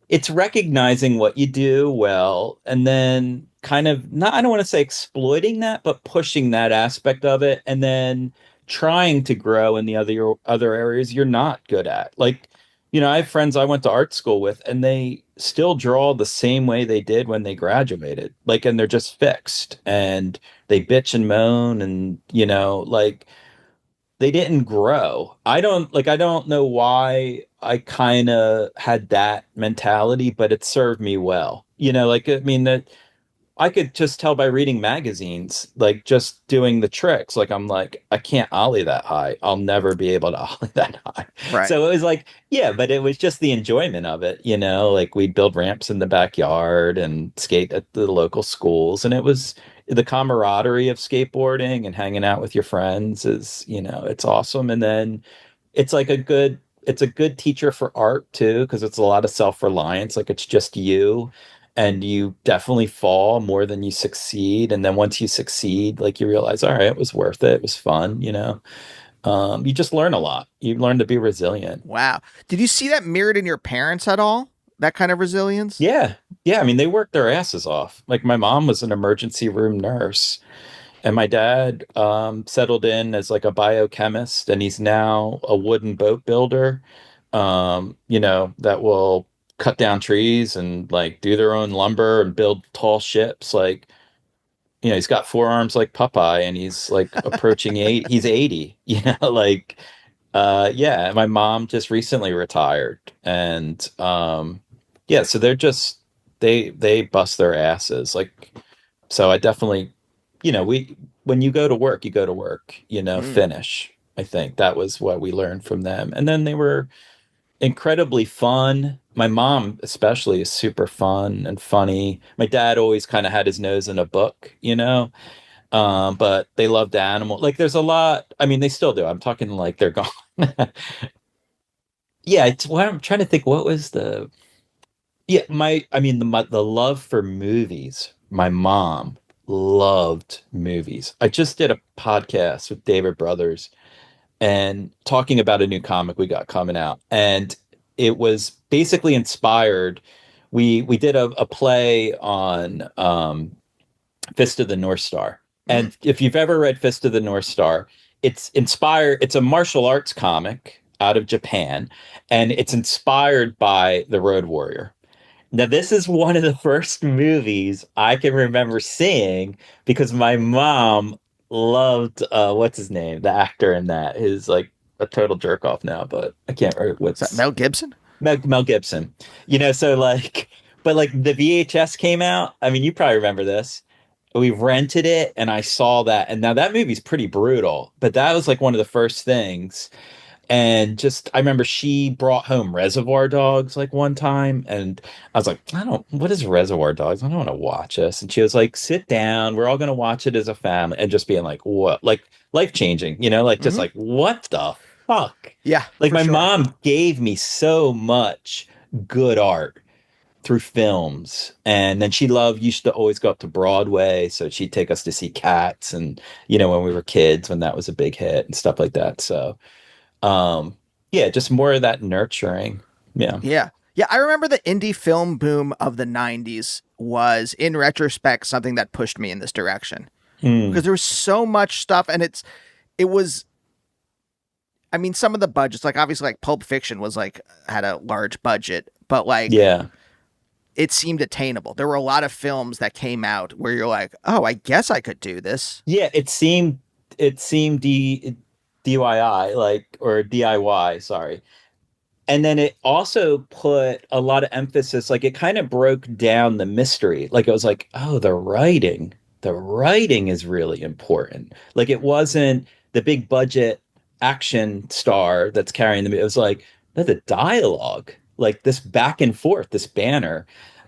it's recognizing what you do well and then kind of not, I don't want to say exploiting that, but pushing that aspect of it and then trying to grow in the other areas you're not good at. Like, I have friends I went to art school with and they still draw the same way they did when they graduated. Like, and they're just fixed and they bitch and moan and, like they didn't grow. I don't know why I kind of had that mentality, but it served me well. Like I mean that I could just tell by reading magazines, like just doing the tricks. Like I'm like, I can't ollie that high. I'll never be able to ollie that high. right? So it was like, yeah, but it was just the enjoyment of it, like we'd build ramps in the backyard and skate at the local schools. And it was the camaraderie of skateboarding and hanging out with your friends is, it's awesome. And then it's a good teacher for art too, because it's a lot of self-reliance. Like it's just you and you definitely fall more than you succeed. And then once you succeed, like you realize, all right, it was worth it. It was fun. You just learn a lot. You learn to be resilient. Wow. Did you see that mirrored in your parents at all? That kind of resilience? Yeah. Yeah. I mean, they worked their asses off. Like my mom was an emergency room nurse and my dad settled in as like a biochemist and he's now a wooden boat builder, that will cut down trees and like do their own lumber and build tall ships. Like, he's got forearms like Popeye and he's like approaching he's 80, like, yeah, my mom just recently retired and, yeah, so they bust their asses. Like, so I definitely, when you go to work, you go to work, Mm. finish. I think that was what we learned from them. And then they were incredibly fun. My mom, especially, is super fun and funny. My dad always kind of had his nose in a book. But they loved animals. Like, there's a lot. I mean, they still do. I'm talking like they're gone. Yeah, it's what I'm trying to think. What was I mean, the love for movies. My mom loved movies. I just did a podcast with David Brothers and talking about a new comic we got coming out, and it was basically inspired. We did a play on Fist of the North Star. Mm. And if you've ever read Fist of the North Star, it's inspired, it's a martial arts comic out of Japan, and it's inspired by The Road Warrior. Now, this is one of the first movies I can remember seeing because my mom loved what's his name, the actor in that is like a total jerk off now, but I can't remember Is that what's Mel Gibson? Mel Gibson. So like, but like the VHS came out. I mean, you probably remember this. We rented it and I saw that. And now that movie's pretty brutal, but that was like one of the first things. And just, I remember she brought home Reservoir Dogs like one time. And I was like, what is Reservoir Dogs? I don't want to watch this. And she was like, sit down. We're all going to watch it as a family. And just being like, what? Like life changing, like just Hmm. like, what the fuck? Yeah, Like for my sure. mom gave me so much good art through films. And then she used to always go up to Broadway. So she'd take us to see Cats and, when we were kids, when that was a big hit and stuff like that. So, yeah, just more of that nurturing. Yeah. Yeah. Yeah, I remember the indie film boom of the 90s was, in retrospect, something that pushed me in this direction. Mm, Because there was so much stuff, and it was, I mean, some of the budgets, like obviously like Pulp Fiction was like, had a large budget, but like yeah. it seemed attainable. There were a lot of films that came out where you're like, oh, I guess I could do this. Yeah. It seemed DIY, like, or DIY, sorry. And then it also put a lot of emphasis, like it kind of broke down the mystery. Like it was like, oh, the writing is really important. Like it wasn't the big budget action star that's carrying them. It was like the dialogue, like this back and forth, this banner.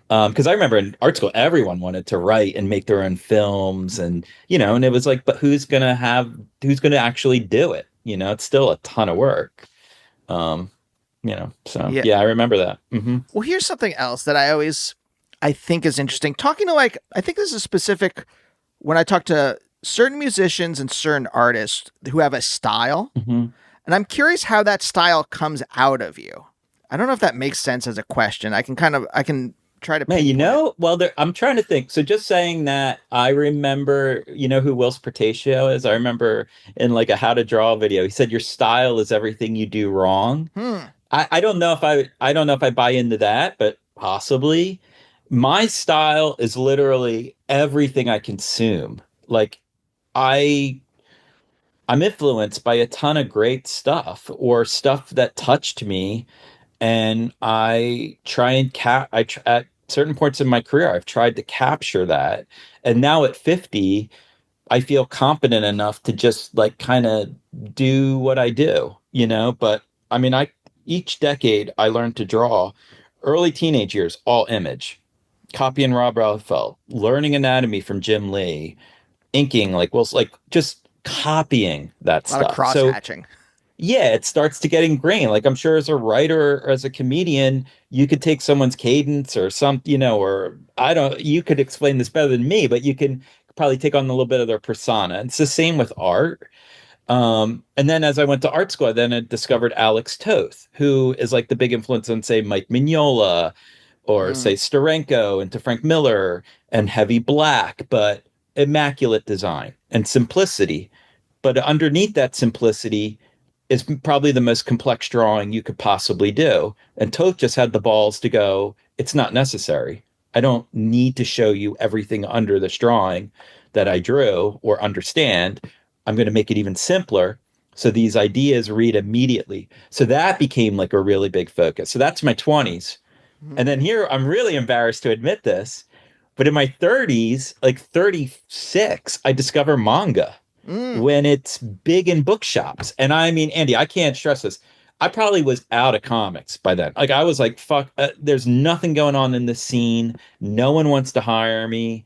Because I remember in art school, everyone wanted to write and make their own films, and it was like, but who's gonna actually do it? It's still a ton of work. Um, so Yeah. yeah, I remember that. Well, here's something else that I think is interesting. Talking to I think this is specific when I talk to certain musicians and certain artists who have a style, Hmm. and I'm curious how that style comes out of you. I don't know if that makes sense as a question. I can try to Man, pinpoint it. well, I'm trying to think. So just saying that, I remember, who Will Portatio is? I remember in like a How to Draw video, he said, your style is everything you do wrong. Hmm. I don't know if I don't know if I buy into that, but possibly. My style is literally everything I consume. Like I I'm influenced by a ton of great stuff or stuff that touched me, and I try and at certain points in my career I've tried to capture that. And now at 50, I feel competent enough to just like kind of do what I do, but I mean, each decade I learned to draw. Early teenage years, all image, copying Rob Liefeld, learning anatomy from Jim Lee, inking like just copying that A lot of stuff. cross So hatching. yeah, it starts to get ingrained. Like I'm sure as a writer or as a comedian, you could take someone's cadence or or I don't, you could explain this better than me, but you can probably take on a little bit of their persona. It's the same with art. And then as I went to art school, I discovered Alex Toth, who is like the big influence on, say, Mike Mignola or Mm. say Steranko and to Frank Miller and Heavy Black, but immaculate design and simplicity. But underneath that simplicity is probably the most complex drawing you could possibly do. And Toth just had the balls to go, it's not necessary. I don't need to show you everything under this drawing that I drew or understand. I'm going to make it even simpler. So these ideas read immediately. So that became like a really big focus. So that's my 20s. Mm. And then here, I'm really embarrassed to admit this, but in my 30s, like 36, I discover manga Mm. when it's big in bookshops. And I mean, Andy, I can't stress this. I probably was out of comics by then. Like I was like, fuck, there's nothing going on in this scene. No one wants to hire me.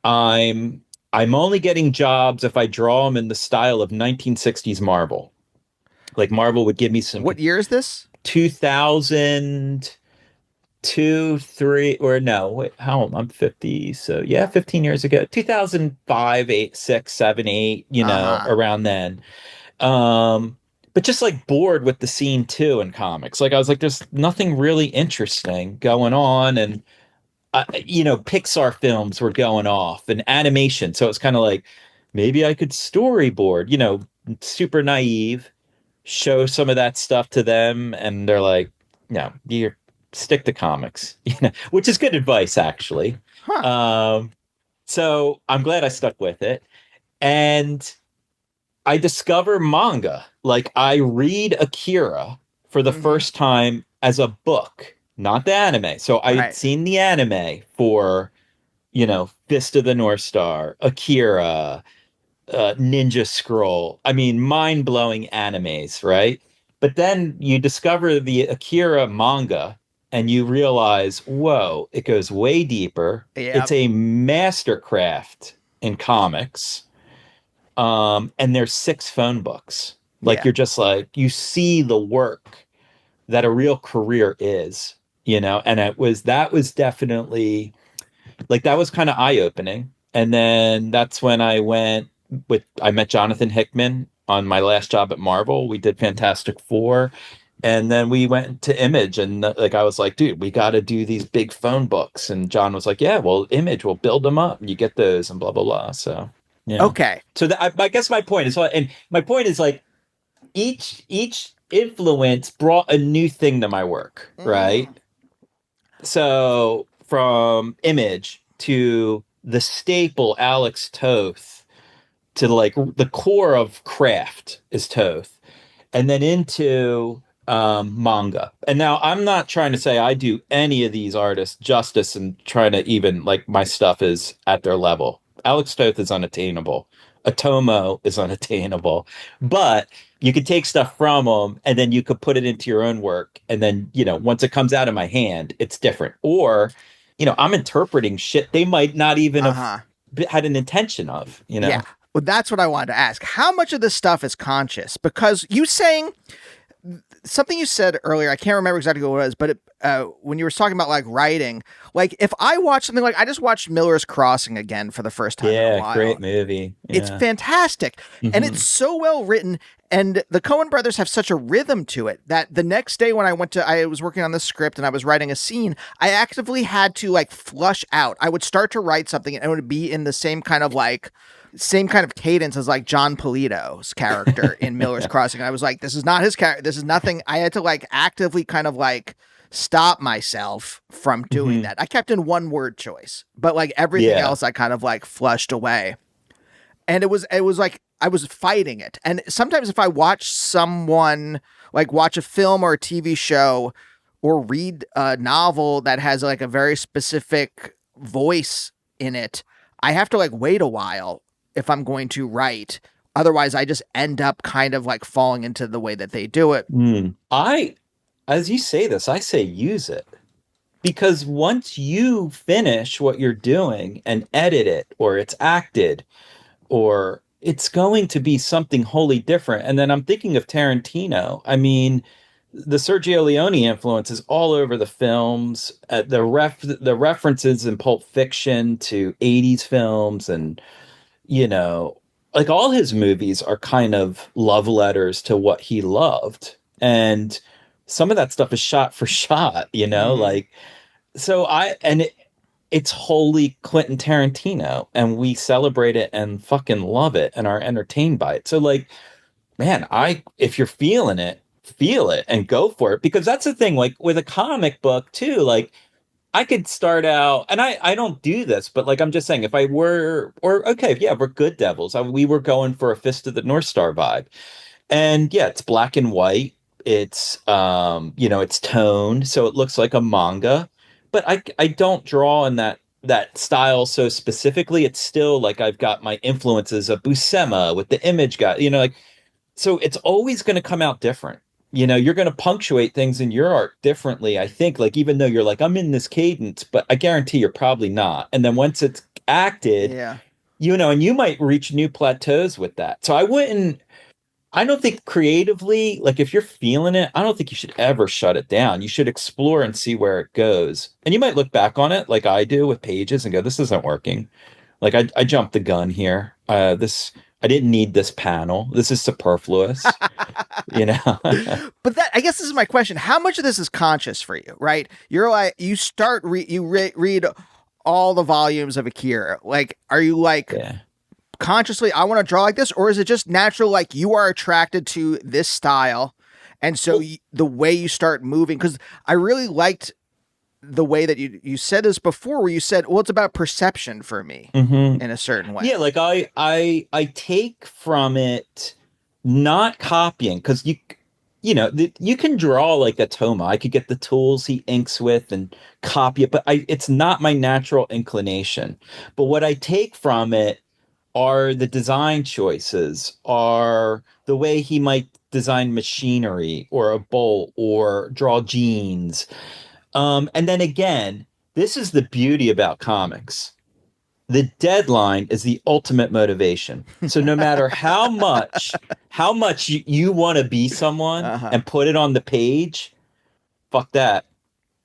I'm I'm only getting jobs if I draw them in the style of 1960s Marvel. Like Marvel would give me some What year is this? 2000 two, three, or no, wait, how old? I'm 50. So yeah, 15 years ago, 2005, 8, 6, 7, 8, Uh-huh. around then. Um, but just like bored with the scene too in comics. Like I was like, there's nothing really interesting going on. And, Pixar films were going off and animation. So it's kind of like, maybe I could storyboard, super naive, show some of that stuff to them. And they're like, no, you stick to comics, which is good advice, actually. Huh. Um, so I'm glad I stuck with it. And I discover manga. Like I read Akira for the Mm-hmm. first time as a book, not the anime. So I had Right. seen the anime for, Fist of the North Star, Akira, Ninja Scroll. I mean, mind-blowing animes, right? But then you discover the Akira manga and you realize, whoa, it goes way deeper. It's Yep. a mastercraft in comics, and there's 6 phone books. Like Yeah. you're just like you see the work that a real career is, and that was definitely like that was kind of eye-opening. And then that's when I met Jonathan Hickman on my last job at Marvel. We did Fantastic Four. And then we went to Image, and like I was like, dude, we got to do these big phone books. And John was like, yeah, well, Image will build them up. And you get those, and blah blah blah. So yeah. Okay. So I guess my point is, and my point is like each influence brought a new thing to my work, right? Mm. So from Image to the staple Alex Toth to like the core of craft is Toth, and then into manga. And now I'm not trying to say I do any of these artists justice and trying to even like my stuff is at their level. Alex Toth is unattainable. Atomo is unattainable, but you could take stuff from them and then you could put it into your own work. And then, once it comes out of my hand, it's different. Or, I'm interpreting shit they might not even have Uh-huh. had an intention of. Yeah. Well, that's what I wanted to ask. How much of this stuff is conscious? Because you saying something you said earlier, I can't remember exactly what it was, but when you were talking about like writing, like if I watch something like I just watched Miller's Crossing again for the first time in a Yeah, while. great movie. It's Yeah. fantastic. And Mhm. it's so well written. And the Coen brothers have such a rhythm to it that the next day when I was working on the script and I was writing a scene, I actively had to like flush out. I would start to write something and it would be in the same kind of cadence as like John Polito's character in Miller's Crossing. I was like, this is not his character. This is nothing. I had to like actively kind of like stop myself from doing Mhm. that. I kept in one word choice, but like everything Yeah. else I kind of like flushed away. And it was like I was fighting it. And sometimes if I watch someone like watch a film or a TV show or read a novel that has like a very specific voice in it, I have to like wait a while if I'm going to write. Otherwise, I just end up kind of like falling into the way that they do it. As you say this, I say use it. Because once you finish what you're doing and edit it, or it's acted, or it's going to be something wholly different. And then I'm thinking of Tarantino. I mean, the Sergio Leone influence is all over the films. The references in Pulp Fiction to 80s films, and you know, like all his movies are kind of love letters to what he loved. And some of that stuff is shot for shot, Mm-hmm. like so it's wholly Quentin Tarantino, and we celebrate it and fucking love it and are entertained by it. So like, man, I if you're feeling it, feel it and go for it, because that's the thing. Like with a comic book too, like I could start out, and I don't do this, but like I'm just saying, if I were, or okay, yeah, we're good devils. We were going for a Fist of the North Star vibe, and yeah, it's black and white. It's it's toned, so it looks like a manga, but I don't draw in that style so specifically. It's still like I've got my influences of Buscema with the image guy, like so it's always going to come out different. You're going to punctuate things in your art differently, I think, like even though you're like I'm in this cadence, but I guarantee you're probably not. And then once it's acted, Yeah. and you might reach new plateaus with that. So I don't think creatively, like if you're feeling it, I don't think you should ever shut it down. You should explore and see where it goes. And you might look back on it like I do with pages and go, this isn't working. Like I jumped the gun here. This I didn't need this panel. This is superfluous, you know. But that, I guess this is my question. How much of this is conscious for you, right? You're like, you start, read all the volumes of Akira. Like, are you like Yeah. consciously, I want to draw like this? Or is it just natural, like you are attracted to this style? And so the way you start moving, because I really liked the way that you said this before, where you said, well, it's about perception for me Mm-hmm. in a certain way. Yeah, like I take from it not copying because you can draw like a Toma. I could get the tools he inks with and copy it, but it's not my natural inclination. But what I take from it are the design choices, are the way he might design machinery or a bolt or draw jeans. And then again, this is the beauty about comics. The deadline is the ultimate motivation. So no matter how much you want to be someone Uh-huh. and put it on the page, fuck that.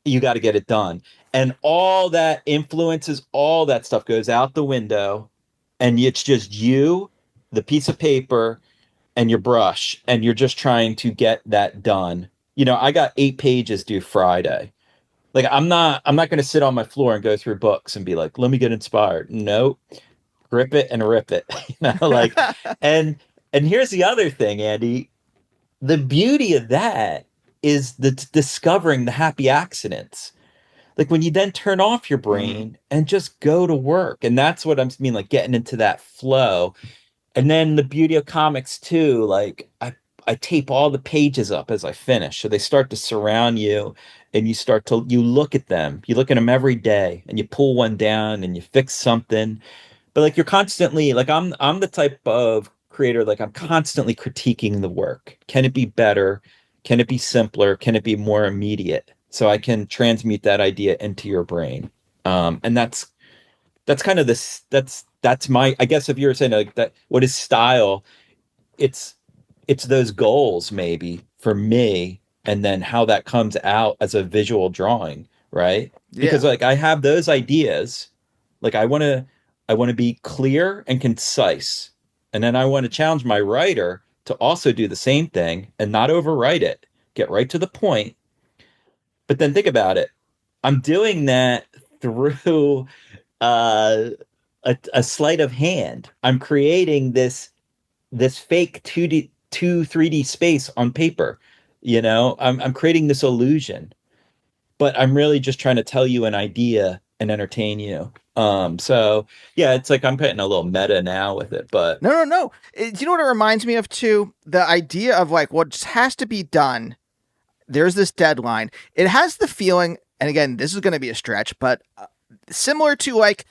You got to get it done. And all that influences, all that stuff goes out the window, and it's just you, the piece of paper, and your brush, and you're just trying to get that done. I got 8 pages due Friday. Like I'm not going to sit on my floor and go through books and be like, let me get inspired. Nope. Grip it and rip it. Like, and here's the other thing, Andy. The beauty of that is the discovering the happy accidents. Like when you then turn off your brain and just go to work. And that's what I mean, like getting into that flow. And then the beauty of comics too, like I tape all the pages up as I finish. So they start to surround you and you look at them. You look at them every day and you pull one down and you fix something. But like you're constantly like I'm the type of creator, like I'm constantly critiquing the work. Can it be better? Can it be simpler? Can it be more immediate? So I can transmute that idea into your brain. And that's kind of this that's my, I guess if you were saying like that, what is style, it's those goals maybe for me, and then how that comes out as a visual drawing, right? Yeah. Because like I have those ideas, like I want to be clear and concise, and then I want to challenge my writer to also do the same thing and not overwrite it, get right to the point. But then think about it, I'm doing that through uh a sleight of hand. I'm creating this fake 3D space on paper. I'm creating this illusion, but I'm really just trying to tell you an idea and entertain you. So yeah, it's like I'm putting a little meta now with it, but No, no, no. Do you know what it reminds me of too? The idea of like what just has to be done. There's this deadline. It has the feeling, and again, this is going to be a stretch, but similar to like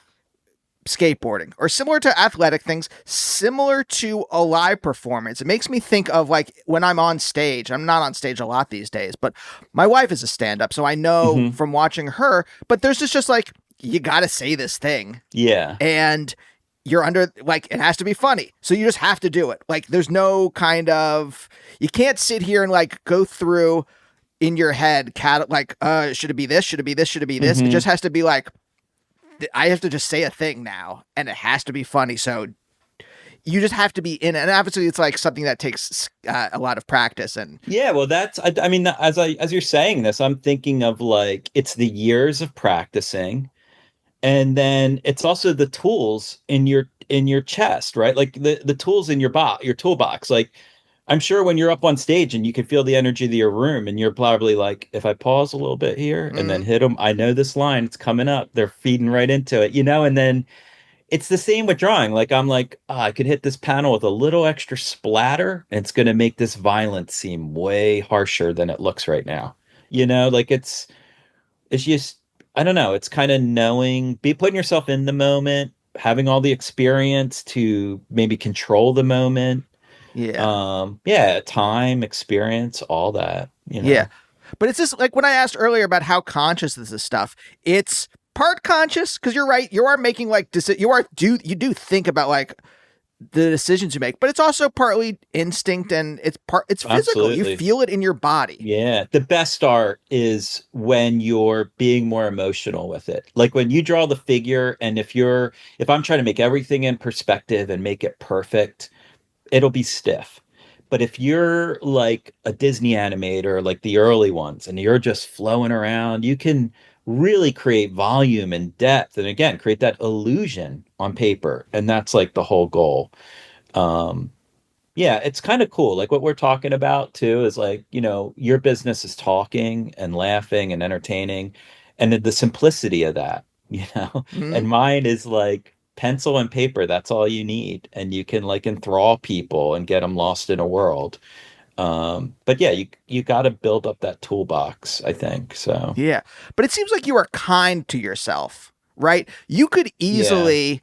skateboarding or similar to athletic things, similar to a live performance. It makes me think of like when I'm on stage. I'm not on stage a lot these days, but my wife is a stand-up, so I know Mhm. from watching her, but there's just like, you got to say this thing. Yeah. And you're under, like, it has to be funny. So you just have to do it. Like, there's no kind of, you can't sit here and like go through in your head, like, should it be this? Should it be this? Should it be this? It Mhm. just has to be like, I have to just say a thing now and it has to be funny. So you just have to be in it. And obviously it's like something that takes a lot of practice. And Yeah, well, I mean, as you're saying this, I'm thinking of like it's the years of practicing, and then it's also the tools in your chest, right? Like the tools in your toolbox. Like I'm sure when you're up on stage and you can feel the energy of your room, and you're probably like, if I pause a little bit here and then hit them, I know this line, it's coming up. They're feeding right into it, and then it's the same with drawing. Like I'm like, I could hit this panel with a little extra splatter, and it's going to make this violence seem way harsher than it looks right now. Like it's just, I don't know. It's kind of be putting yourself in the moment, having all the experience to maybe control the moment. yeah, Yeah, time, experience, all that. yeah. But it's just like when I asked earlier about how conscious this is stuff, it's part conscious because you're right. You are making like, you do think about like, the decisions you make, but it's also partly instinct and it's physical. You Absolutely. feel it in your body. Yeah, the best art is when you're being more emotional with it. Like when you draw the figure, and if I'm trying to make everything in perspective and make it perfect, it'll be stiff. But if you're like a Disney animator, like the early ones, and you're just flowing around, you can really create volume and depth, and again, create that illusion on paper. And that's like the whole goal. Um, yeah, it's kind of cool. Like what we're talking about too is like, your business is talking and laughing and entertaining, and the simplicity of that, Mhm. and mine is like pencil and paper. That's all you need. And you can like enthrall people and get them lost in a world. But yeah, you got to build up that toolbox, I think. So Yeah. But it seems like you are kind to yourself, right? You could yeah. easily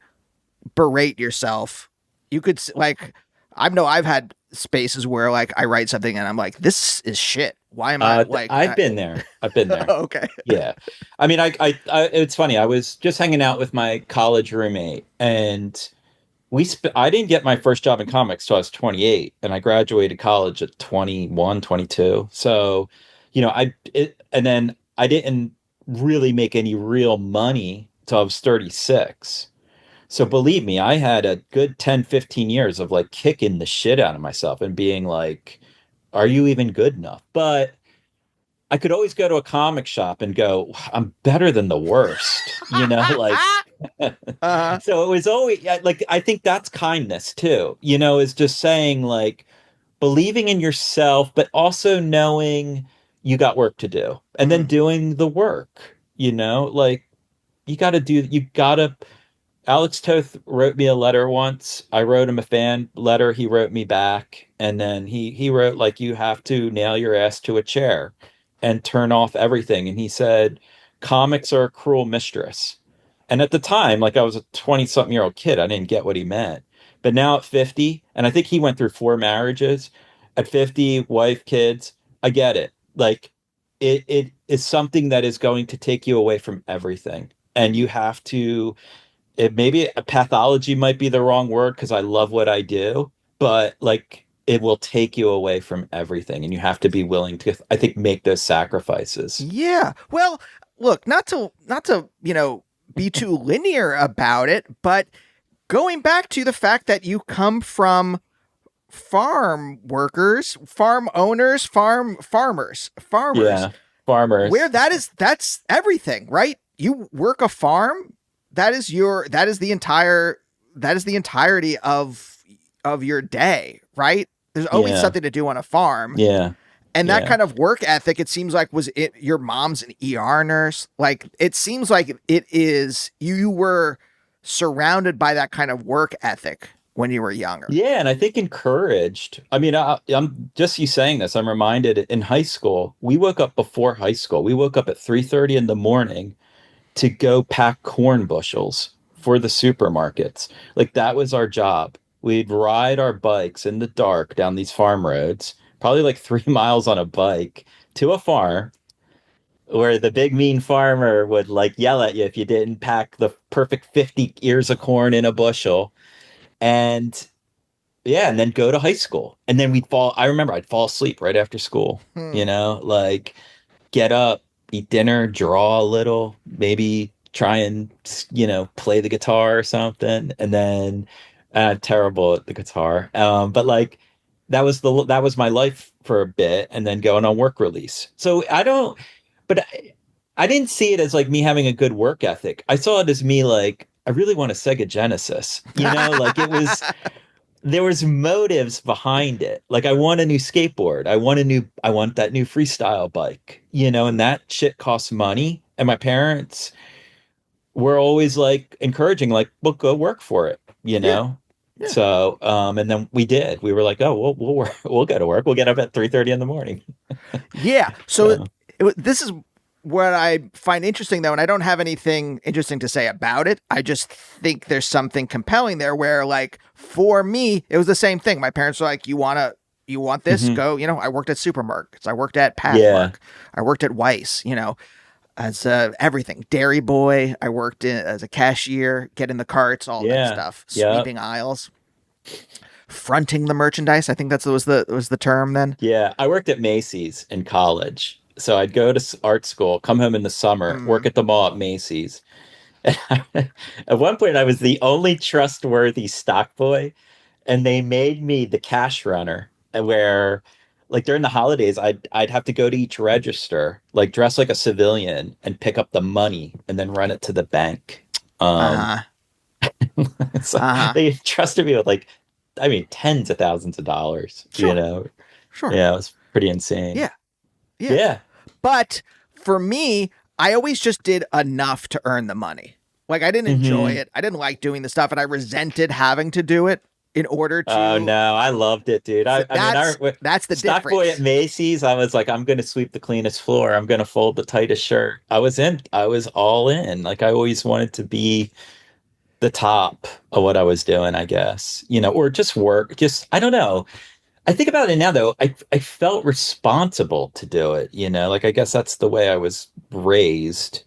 berate yourself. You could like I know I've had spaces where like I write something and I'm like, this is shit. Why am I like I've been there. I've been there. okay. Yeah. I mean, it's funny. I was just hanging out with my college roommate, and I didn't get my first job in comics till I was 28, and I graduated college at 21, 22. So, and then I didn't really make any real money till I was 36. So believe me, I had a good 10, 15 years of like kicking the shit out of myself and being like, are you even good enough? But I could always go to a comic shop and go, I'm better than the worst, like uh, so it was always like I think that's kindness too, is just saying like believing in yourself, but also knowing you got work to do and then mhm. doing the work, like you gotta Alex Toth wrote me a letter once. I wrote him a fan letter. He wrote me back. And then he wrote, like, you have to nail your ass to a chair and turn off everything. And he said, comics are a cruel mistress. And at the time, like, I was a 20 something year old kid. I didn't get what he meant. But now at 50, and I think he went through 4 marriages, at 50, wife, kids, I get it. Like, it is something that is going to take you away from everything. And you have to it maybe a pathology might be the wrong word because I love what I do, but like it will take you away from everything, and you have to be willing to, I think, make those sacrifices. Yeah. Well, look, not to, be too linear about it, but going back to the fact that you come from farm workers, farm owners, farmers, Yeah, where farmers. that's everything, right? You work a farm, that is the entirety of your day, right? There's always Yeah, something to do on a farm. yeah, And that yeah. kind of work ethic, it seems like was it your mom's an ER nurse? Like it seems like it is you were surrounded by that kind of work ethic when you were younger. Yeah, and I think encouraged. I mean, I'm just you saying this. I'm reminded in high school, we woke up before high school. We woke up at 3:30 in the morning to go pack corn bushels for the supermarkets. Like that was our job. We'd ride our bikes in the dark down these farm roads, probably like 3 miles on a bike to a farm where the big mean farmer would like yell at you if you didn't pack the perfect 50 ears of corn in a bushel. And yeah, and then go to high school. And then I remember I'd fall asleep right after school, Hmm. like get up, eat dinner, draw a little, maybe try and play the guitar or something, and then terrible at the guitar. But like that was my life for a bit, and then going on work release. So but I didn't see it as like me having a good work ethic. I saw it as me like I really want a Sega Genesis, like it was there was motives behind it. Like I want a new skateboard. I want that new freestyle bike, and that shit costs money. And my parents were always like encouraging, like, well, go work for it, Yeah. Yeah. So, and then we did. We were like, oh, we'll work. We'll go to work. We'll get up at 3:30 in the morning. Yeah. So So, this is what I find interesting, though, and I don't have anything interesting to say about it. I just think there's something compelling there where, like, for me, it was the same thing. My parents were like, you want this? mhm. Go, I worked at supermarkets. I worked at Yeah, Pathmark. I worked at Weiss, as everything. Dairy boy. I worked as a cashier, getting the carts, all that yeah, stuff, yeah, sweeping aisles. fronting the merchandise. I think was the term then. Yeah, I worked at Macy's in college. So I'd go to art school, come home in the summer, work Mm. at the mall at Macy's. At one point, I was the only trustworthy stock boy, and they made me the cash runner. Where, like during the holidays, I'd have to go to each register, like dress like a civilian, and pick up the money, and then run it to the bank. Uh-huh. So Uh-huh. they trusted me with like, I mean, tens of thousands of dollars. Sure. Sure. Yeah, it was pretty insane. Yeah. Yeah. Yeah. But for me, I always just did enough to earn the money. Like I didn't enjoy Hmm. it. I didn't like doing the stuff, and I resented having to do it in order Oh to. no, I loved it, dude. That's the Stock boy difference. at Macy's. I was like, I'm gonna sweep the cleanest floor. I'm gonna fold the tightest shirt. I was in. I was all in. Like I always wanted to be the top of what I was doing, I guess. Or just work. Just I don't know. I think about it now though. I felt responsible to do it. Like I guess that's the way I was raised.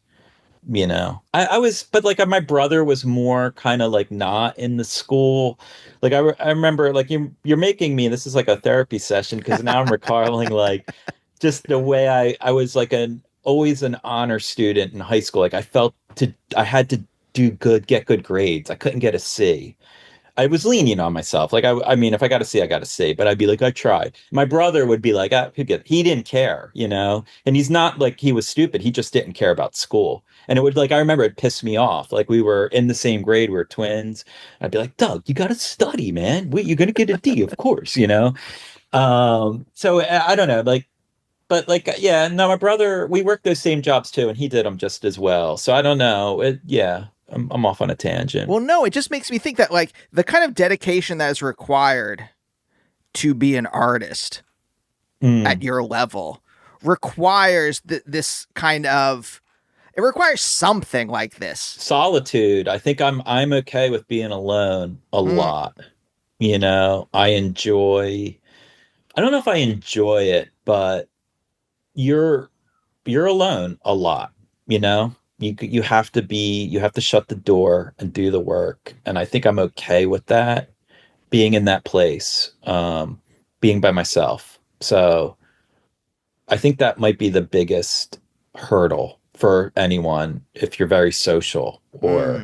I was, but like my brother was more kind of like not in the school. Like I remember like you're making me, this is like a therapy session because now I'm recalling like just the way I was like always an honor student in high school. Like I had to do good, get good grades. I couldn't get a C. I was lenient on myself. Like I mean, if I got to see, I got to see. But I'd be like, I tried. My brother would be like, he didn't care, And he's not like he was stupid. He just didn't care about school. And it would like I remember it pissed me off. Like we were in the same grade, we were twins. I'd be like, Doug, you got to study, man. You're gonna get a D, of course. So I don't know, like. But like, yeah, no, my brother, we worked those same jobs too, and he did them just as well. So I don't know. Yeah, I'm off on a tangent. Well, no, it just makes me think that like the kind of dedication that is required to be an artist at Mm. your level requires this kind of it requires something like this. Solitude. I think I'm okay with being alone a Mm. lot. I enjoy. I don't know if I enjoy it, but you're you're alone a lot. You have to shut the door and do the work, and I think I'm okay with that. Being in that place, being by myself. So I think that might be the biggest hurdle for anyone if you're very social or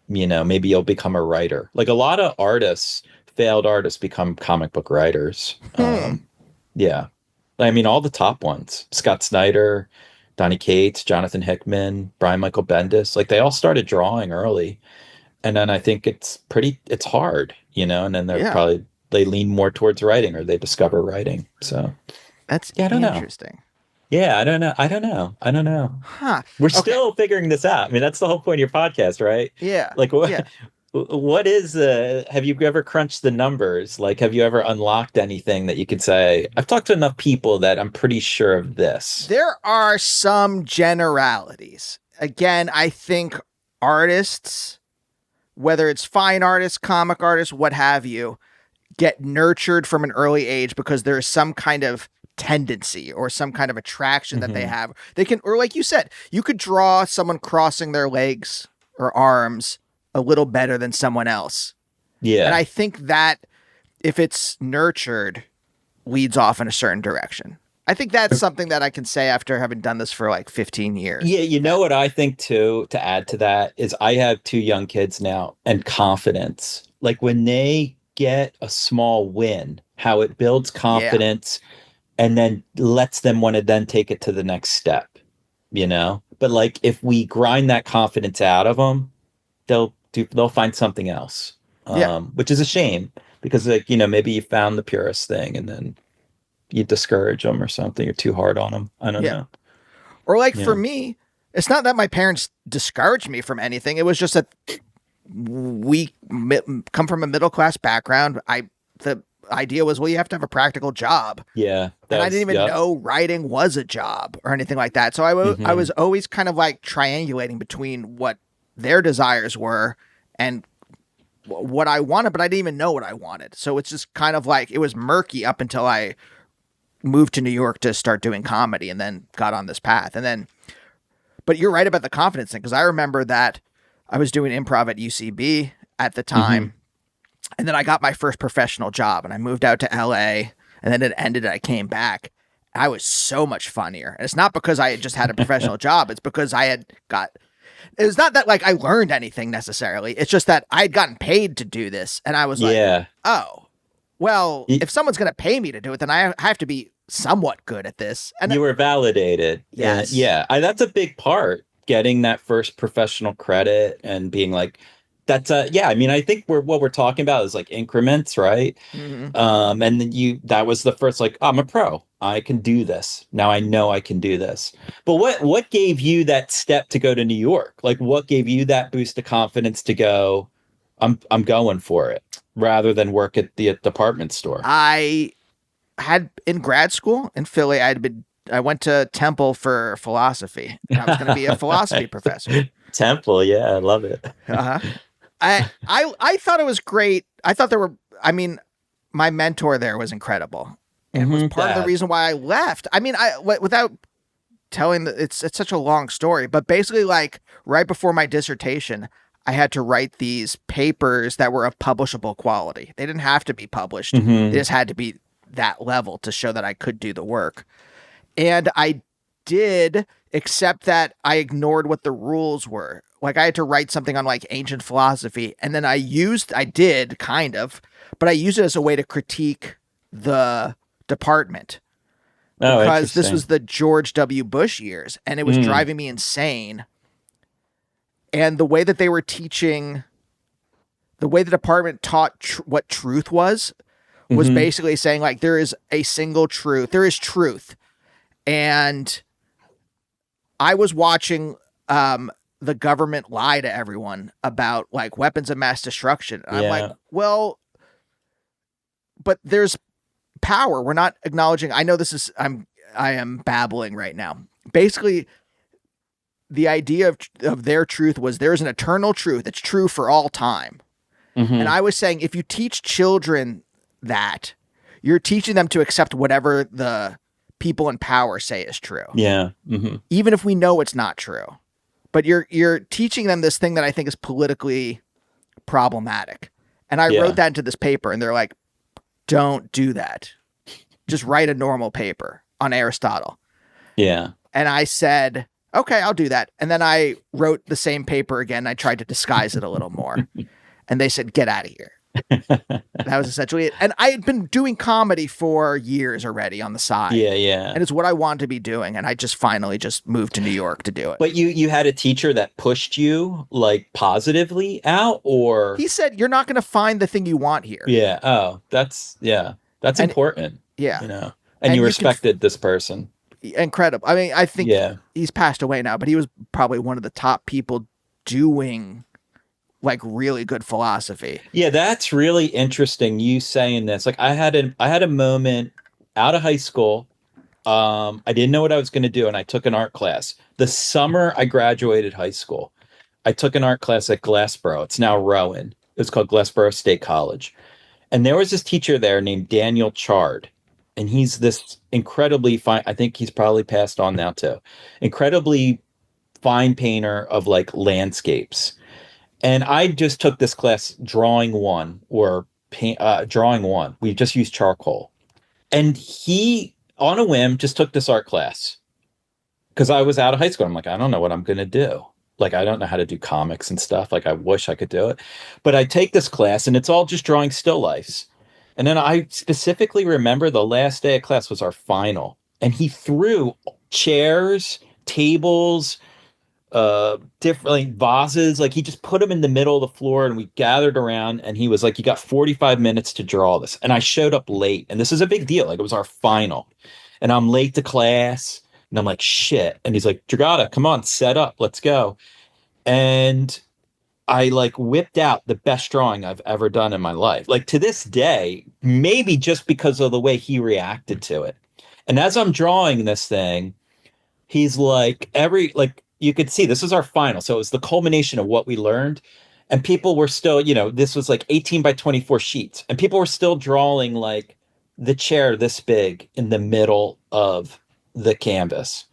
Mm. maybe you'll become a writer. Like a lot of failed artists become comic book writers. Hmm. Yeah. I mean, all the top ones, Scott Snyder, Donny Cates, Jonathan Hickman, Brian Michael Bendis, like they all started drawing early. And then I think it's hard, and then Yeah, they lean more towards writing or they discover writing. So that's yeah, I don't know. interesting. Yeah, I don't know. I don't know. I don't know. Huh. We're Okay. still figuring this out. I mean, that's the whole point of your podcast, right? Yeah. Like Yeah. what is have you ever crunched the numbers? Like have you ever unlocked anything that you could say, I've talked to enough people that I'm pretty sure of this. There are some generalities. Again, I think artists, whether it's fine artists, comic artists, what have you, get nurtured from an early age because there is some kind of tendency or some kind of attraction that they Hmm. have. They can, or like you said, you could draw someone crossing their legs or arms a little better than someone else. And Yeah. I think that if it's nurtured, leads off in a certain direction. I think that's something that I can say after having done this for like 15 years. Yeah, you know what I think too, to add to that, is I have two young kids now and confidence. Like when they get a small win, how it builds Yeah. confidence and then lets them want to then take it to the next step. But like if we grind that confidence out of them, they'll find something else. Yeah. Which is a shame because like, maybe you found the purest thing and then you discourage them or something. You're too hard on them. I don't Yeah. know. Or like for Yeah. me, it's not that my parents discouraged me from anything. It was just that we come from a middle class background. The idea was, well, you have to have a practical job. Yeah. And I didn't even Yep. know writing was a job or anything like that. So I was Mhm. always kind of like triangulating between what their desires were and what I wanted, but I didn't even know what I wanted. So it's just kind of like it was murky up until I moved to New York to start doing comedy and then got on this path. And then, but you're right about the confidence thing because I remember that I was doing improv at UCB at the time. And then I got my first professional job and I moved out to LA, and then it ended and I came back. I was so much funnier. And it's not because I had just had a professional job. It's because it was not that like I learned anything necessarily. It's just that I had gotten paid to do this. And I was like, Yeah. oh, well, if someone's going to pay me to do it, then I have to be somewhat good at this. And you were validated. Yes. Yeah. That's a big part, getting that first professional credit and being like, that's yeah. I mean, I think what we're talking about is like increments, right? Mhm. And then that was the first, like, I'm a pro. I can do this. Now I know I can do this. But what gave you that step to go to New York? Like, what gave you that boost of confidence to go, I'm going for it, rather than work at the department store? I had in grad school in Philly, I went to Temple for philosophy. And I was going to be a philosophy professor. Temple, yeah, I love it. Uh-huh. I thought it was great. I thought I mean, my mentor there was incredible, and was part of the reason why I left. I mean, without telling it's such a long story, but basically, like right before my dissertation, I had to write these papers that were of publishable quality. They didn't have to be published. They just had to be that level to show that I could do the work. And I did, except that I ignored what the rules were. Like I had to write something on like ancient philosophy, and then I did kind of, but I used it as a way to critique the department. Because this was the George W. Bush years, and it was driving me insane. And the way that they were teaching, the way the department taught what truth was basically saying like, there is a single truth. There is truth. And I was watching the government lie to everyone about like weapons of mass destruction. And I'm like, well, but there's power. We're not acknowledging. I know I am babbling right now. Basically, the idea of their truth was there's an eternal truth. It's true for all time. And I was saying, if you teach children that, you're teaching them to accept whatever the people in power say is true. Yeah. Even if we know it's not true. But you're teaching them this thing that I think is politically problematic. And I wrote that into this paper, and they're like, don't do that. Just write a normal paper on Aristotle. Yeah. And I said, okay, I'll do that. And then I wrote the same paper again. I tried to disguise it a little more. And they said, get out of here. That was essentially it. And I had been doing comedy for years already on the side. Yeah. And it's what I wanted to be doing. And I just finally just moved to New York to do it. But you had a teacher that pushed you like positively out, or he said, you're not going to find the thing you want here. Yeah. Oh, that's important. Yeah. You know, and you respected this person. Incredible. I mean, I think he's passed away now, but he was probably one of the top people doing like really good philosophy. Yeah, that's really interesting, you saying this. Like I had a moment out of high school. I didn't know what I was going to do, and I took an art class. The summer I graduated high school, I took an art class at Glassboro. It's now Rowan. It was called Glassboro State College. And there was this teacher there named Daniel Chard. And he's this incredibly fine, I think he's probably passed on now too, incredibly fine painter of like landscapes. And I just took this class, drawing one. We just used charcoal. And he, on a whim, just took this art class. Because I was out of high school. I'm like, I don't know what I'm going to do. Like, I don't know how to do comics and stuff. Like, I wish I could do it. But I take this class, and it's all just drawing still lifes. And then I specifically remember the last day of class was our final. And he threw chairs, tables, different like vases. Like he just put them in the middle of the floor, and we gathered around, and he was like, you got 45 minutes to draw this. And I showed up late, and this is a big deal. Like it was our final, and I'm late to class, and I'm like, shit. And he's like, Dragotta, come on, set up, let's go. And I like whipped out the best drawing I've ever done in my life. Like to this day, maybe just because of the way he reacted to it. And as I'm drawing this thing, he's like, you could see this is our final. So it was the culmination of what we learned. And people were still, this was like 18 by 24 sheets. And people were still drawing like the chair this big in the middle of the canvas.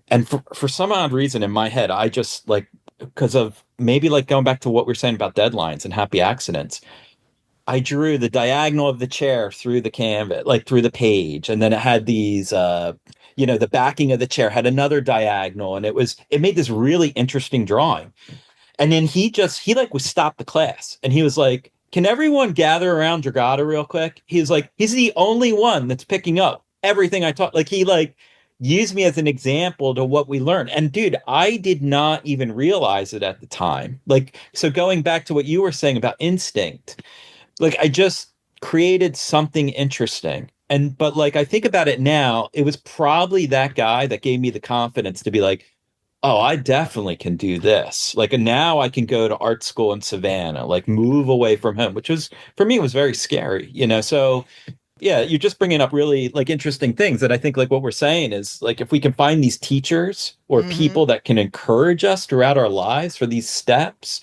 And for some odd reason in my head, I just like, because of maybe like going back to what we we're saying about deadlines and happy accidents, I drew the diagonal of the chair through the canvas, like through the page, and then it had these, the backing of the chair had another diagonal, and it made this really interesting drawing. And then he like would stop the class, and he was like, "Can everyone gather around Dragotta real quick?" He's like, he's the only one that's picking up everything I taught. Like he like used me as an example to what we learned. And dude, I did not even realize it at the time. Like, so going back to what you were saying about instinct, like I just created something interesting. But like I think about it now, it was probably that guy that gave me the confidence to be like, oh, I definitely can do this. Like now I can go to art school in Savannah, like move away from him, which was for me was very scary, So yeah, you're just bringing up really like interesting things that I think like what we're saying is like if we can find these teachers or people that can encourage us throughout our lives for these steps,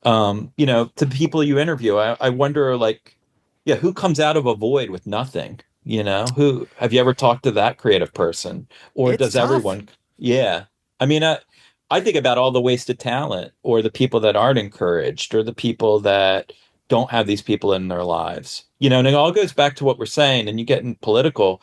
to people you interview, I wonder like, yeah, who comes out of a void with nothing? Who have you ever talked to that creative person? Or It's does tough. everyone? Yeah. I mean, I think about all the wasted talent or the people that aren't encouraged or the people that don't have these people in their lives. And it all goes back to what we're saying, and you get in political.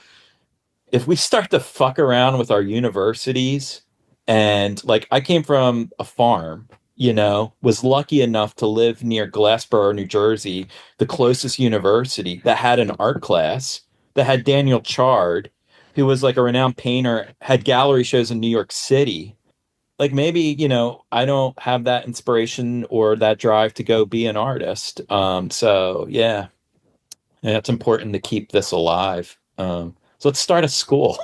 If we start to fuck around with our universities, and like I came from a farm, was lucky enough to live near Glassboro, New Jersey, the closest university that had an art class that had Daniel Chard, who was like a renowned painter, had gallery shows in New York City. Like maybe, I don't have that inspiration or that drive to go be an artist. So yeah, it's important to keep this alive. So let's start a school.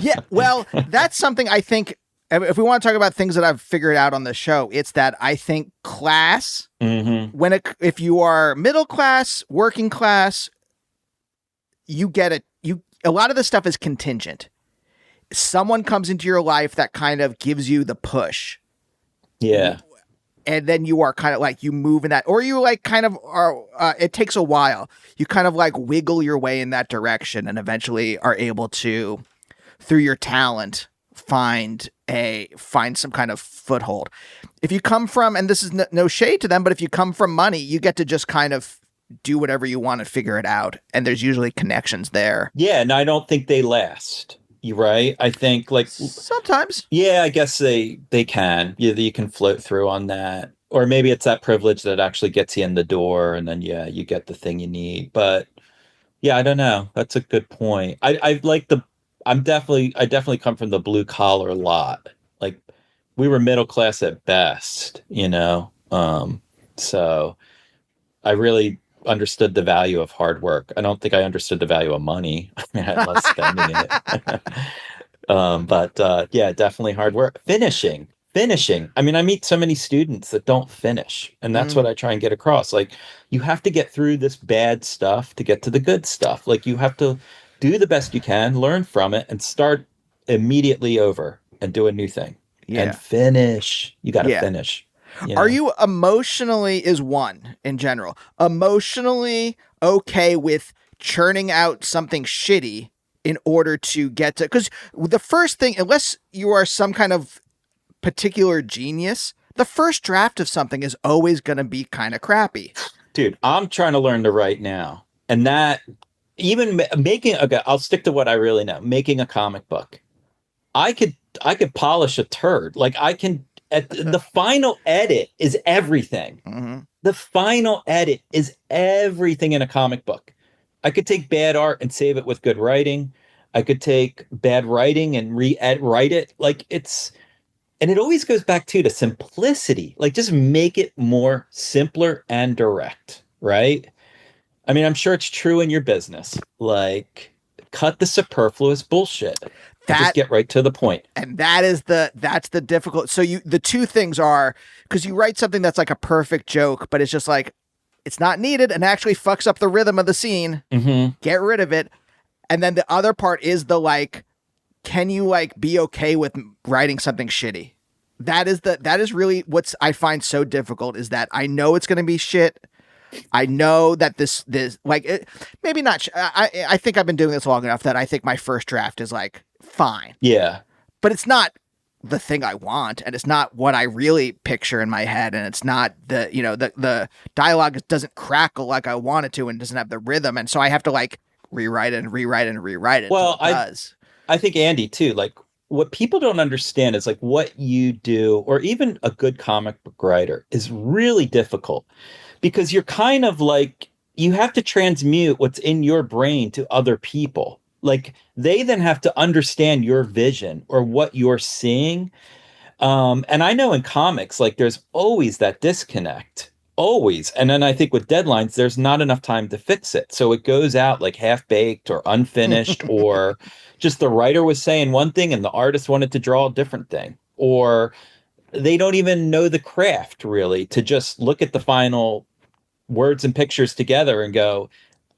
Yeah, well, that's something I think. If we want to talk about things that I've figured out on the show, it's that I think class, if you are middle class, working class, you get it. A lot of this stuff is contingent. Someone comes into your life that kind of gives you the push. Yeah. And then you are kind of like, you move in that, or you like kind of are, it takes a while. You kind of like wiggle your way in that direction and eventually are able to, through your talent, find some kind of foothold. If you come from, and this is no shade to them, but if you come from money, you get to just kind of do whatever you want and figure it out. And there's usually connections there. Yeah. And I don't think they last. You right? I think like sometimes. Yeah, I guess they can. You can float through on that. Or maybe it's that privilege that actually gets you in the door and then yeah, you get the thing you need. But yeah, I don't know. That's a good point. I like I definitely come from the blue collar lot. Like we were middle class at best, So I really understood the value of hard work. I don't think I understood the value of money. I mean, I love spending it. But yeah, definitely hard work. Finishing. I mean, I meet so many students that don't finish, and that's what I try and get across. Like, you have to get through this bad stuff to get to the good stuff. Like, you have to do the best you can, learn from it, and start immediately over and do a new thing. Yeah. And finish. You got to finish. Are you emotionally, is one in general, emotionally okay with churning out something shitty in order to get to, because the first thing, unless you are some kind of particular genius, the first draft of something is always going to be kind of crappy. Dude, I'm trying to learn to write now. And that, even okay, I'll stick to what I really know. Making a comic book. I could polish a turd. Like I can, the final edit is everything. Mm-hmm. The final edit is everything in a comic book. I could take bad art and save it with good writing. I could take bad writing and write it. Like and it always goes back to simplicity. Like just make it more simpler and direct, right? I mean, I'm sure it's true in your business. Like cut the superfluous bullshit. Just get right to the point. And that's the difficult. So the two things are, because you write something that's like a perfect joke, but it's just like, it's not needed and actually fucks up the rhythm of the scene. Mm-hmm. Get rid of it. And then the other part is the like, can you like be okay with writing something shitty? That is really what's I find so difficult, is that I know it's going to be shit. I know that this like maybe not. I think I've been doing this long enough that I think my first draft is like fine. Yeah, but it's not the thing I want, and it's not what I really picture in my head, and it's not the dialogue doesn't crackle like I want it to, and doesn't have the rhythm, and so I have to like rewrite it and rewrite it and rewrite it till Well, it does. I think Andy too, like what people don't understand is like what you do, or even a good comic book writer is really difficult because you're kind of like you have to transmute what's in your brain to other people. Like they then have to understand your vision or what you're seeing. And I know in comics, like there's always that disconnect, always. And then I think with deadlines, there's not enough time to fix it. So it goes out like half baked or unfinished, or just the writer was saying one thing and the artist wanted to draw a different thing, or they don't even know the craft really to just look at the final words and pictures together and go,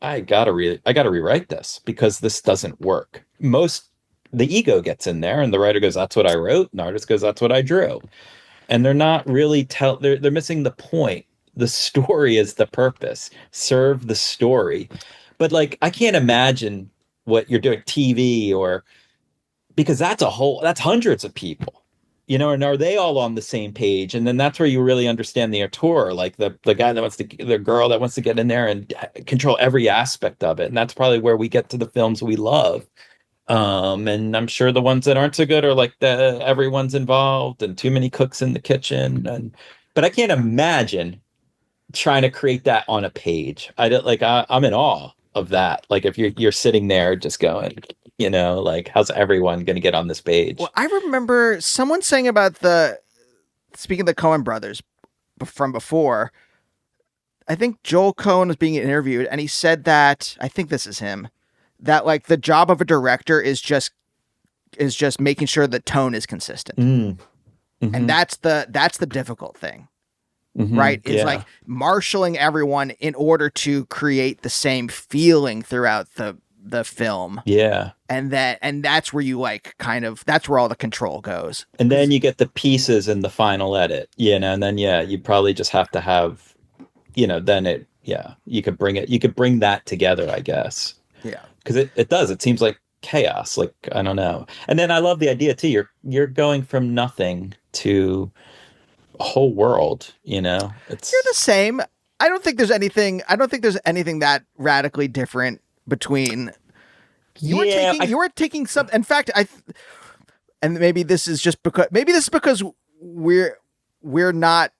I gotta rewrite this because this doesn't work. Most the ego gets in there and the writer goes, that's what I wrote, and the artist goes, that's what I drew. And they're not really they're missing the point. The story is the purpose. Serve the story. But like I can't imagine what you're doing TV, or because that's hundreds of people, and are they all on the same page? And then that's where you really understand the auteur, like the guy that wants to, the girl that wants to get in there and control every aspect of it. And that's probably where we get to the films we love. And I'm sure the ones that aren't so good are like the everyone's involved and too many cooks in the kitchen. But I can't imagine trying to create that on a page. I don't like I'm in awe of that. Like if you're sitting there just going, like how's everyone going to get on this page? Well, I remember someone saying about speaking of the Coen brothers from before, I think Joel Coen was being interviewed and he said that, I think this is him, that like the job of a director is just making sure the tone is consistent. Mm-hmm. And that's the difficult thing. Mm-hmm. Right? Is like marshaling everyone in order to create the same feeling throughout the film. Yeah. And that's where you like that's where all the control goes. And then you get the pieces in the final edit, and then you probably just have to have, then you could bring that together, I guess. Yeah. Because it seems like chaos, like I don't know. And then I love the idea too. You're going from nothing to a whole world, you're the same. I don't think there's anything that radically different between you were taking some. In fact, and maybe this is because we're not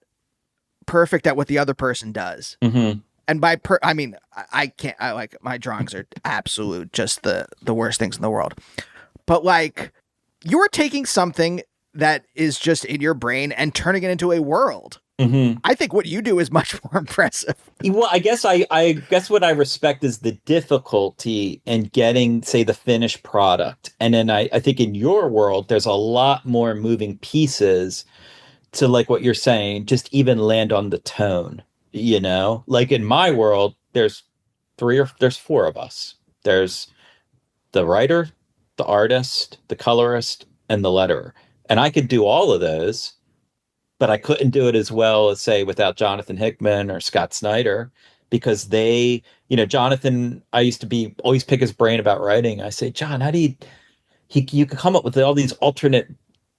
perfect at what the other person does. Mm-hmm. And I mean, I can't. I like my drawings are absolute, just the worst things in the world. But like, you were taking something that is just in your brain and turning it into a world. Mm-hmm. I think what you do is much more impressive. Well, I guess what I respect is the difficulty in getting, say, the finished product. And then I think in your world, there's a lot more moving pieces to, like what you're saying, just even land on the tone, Like in my world, there's four of us. There's the writer, the artist, the colorist, and the letterer. And I could do all of those, but I couldn't do it as well as, say, without Jonathan Hickman or Scott Snyder, because Jonathan, I used to always pick his brain about writing. I say, John, how do you could come up with all these alternate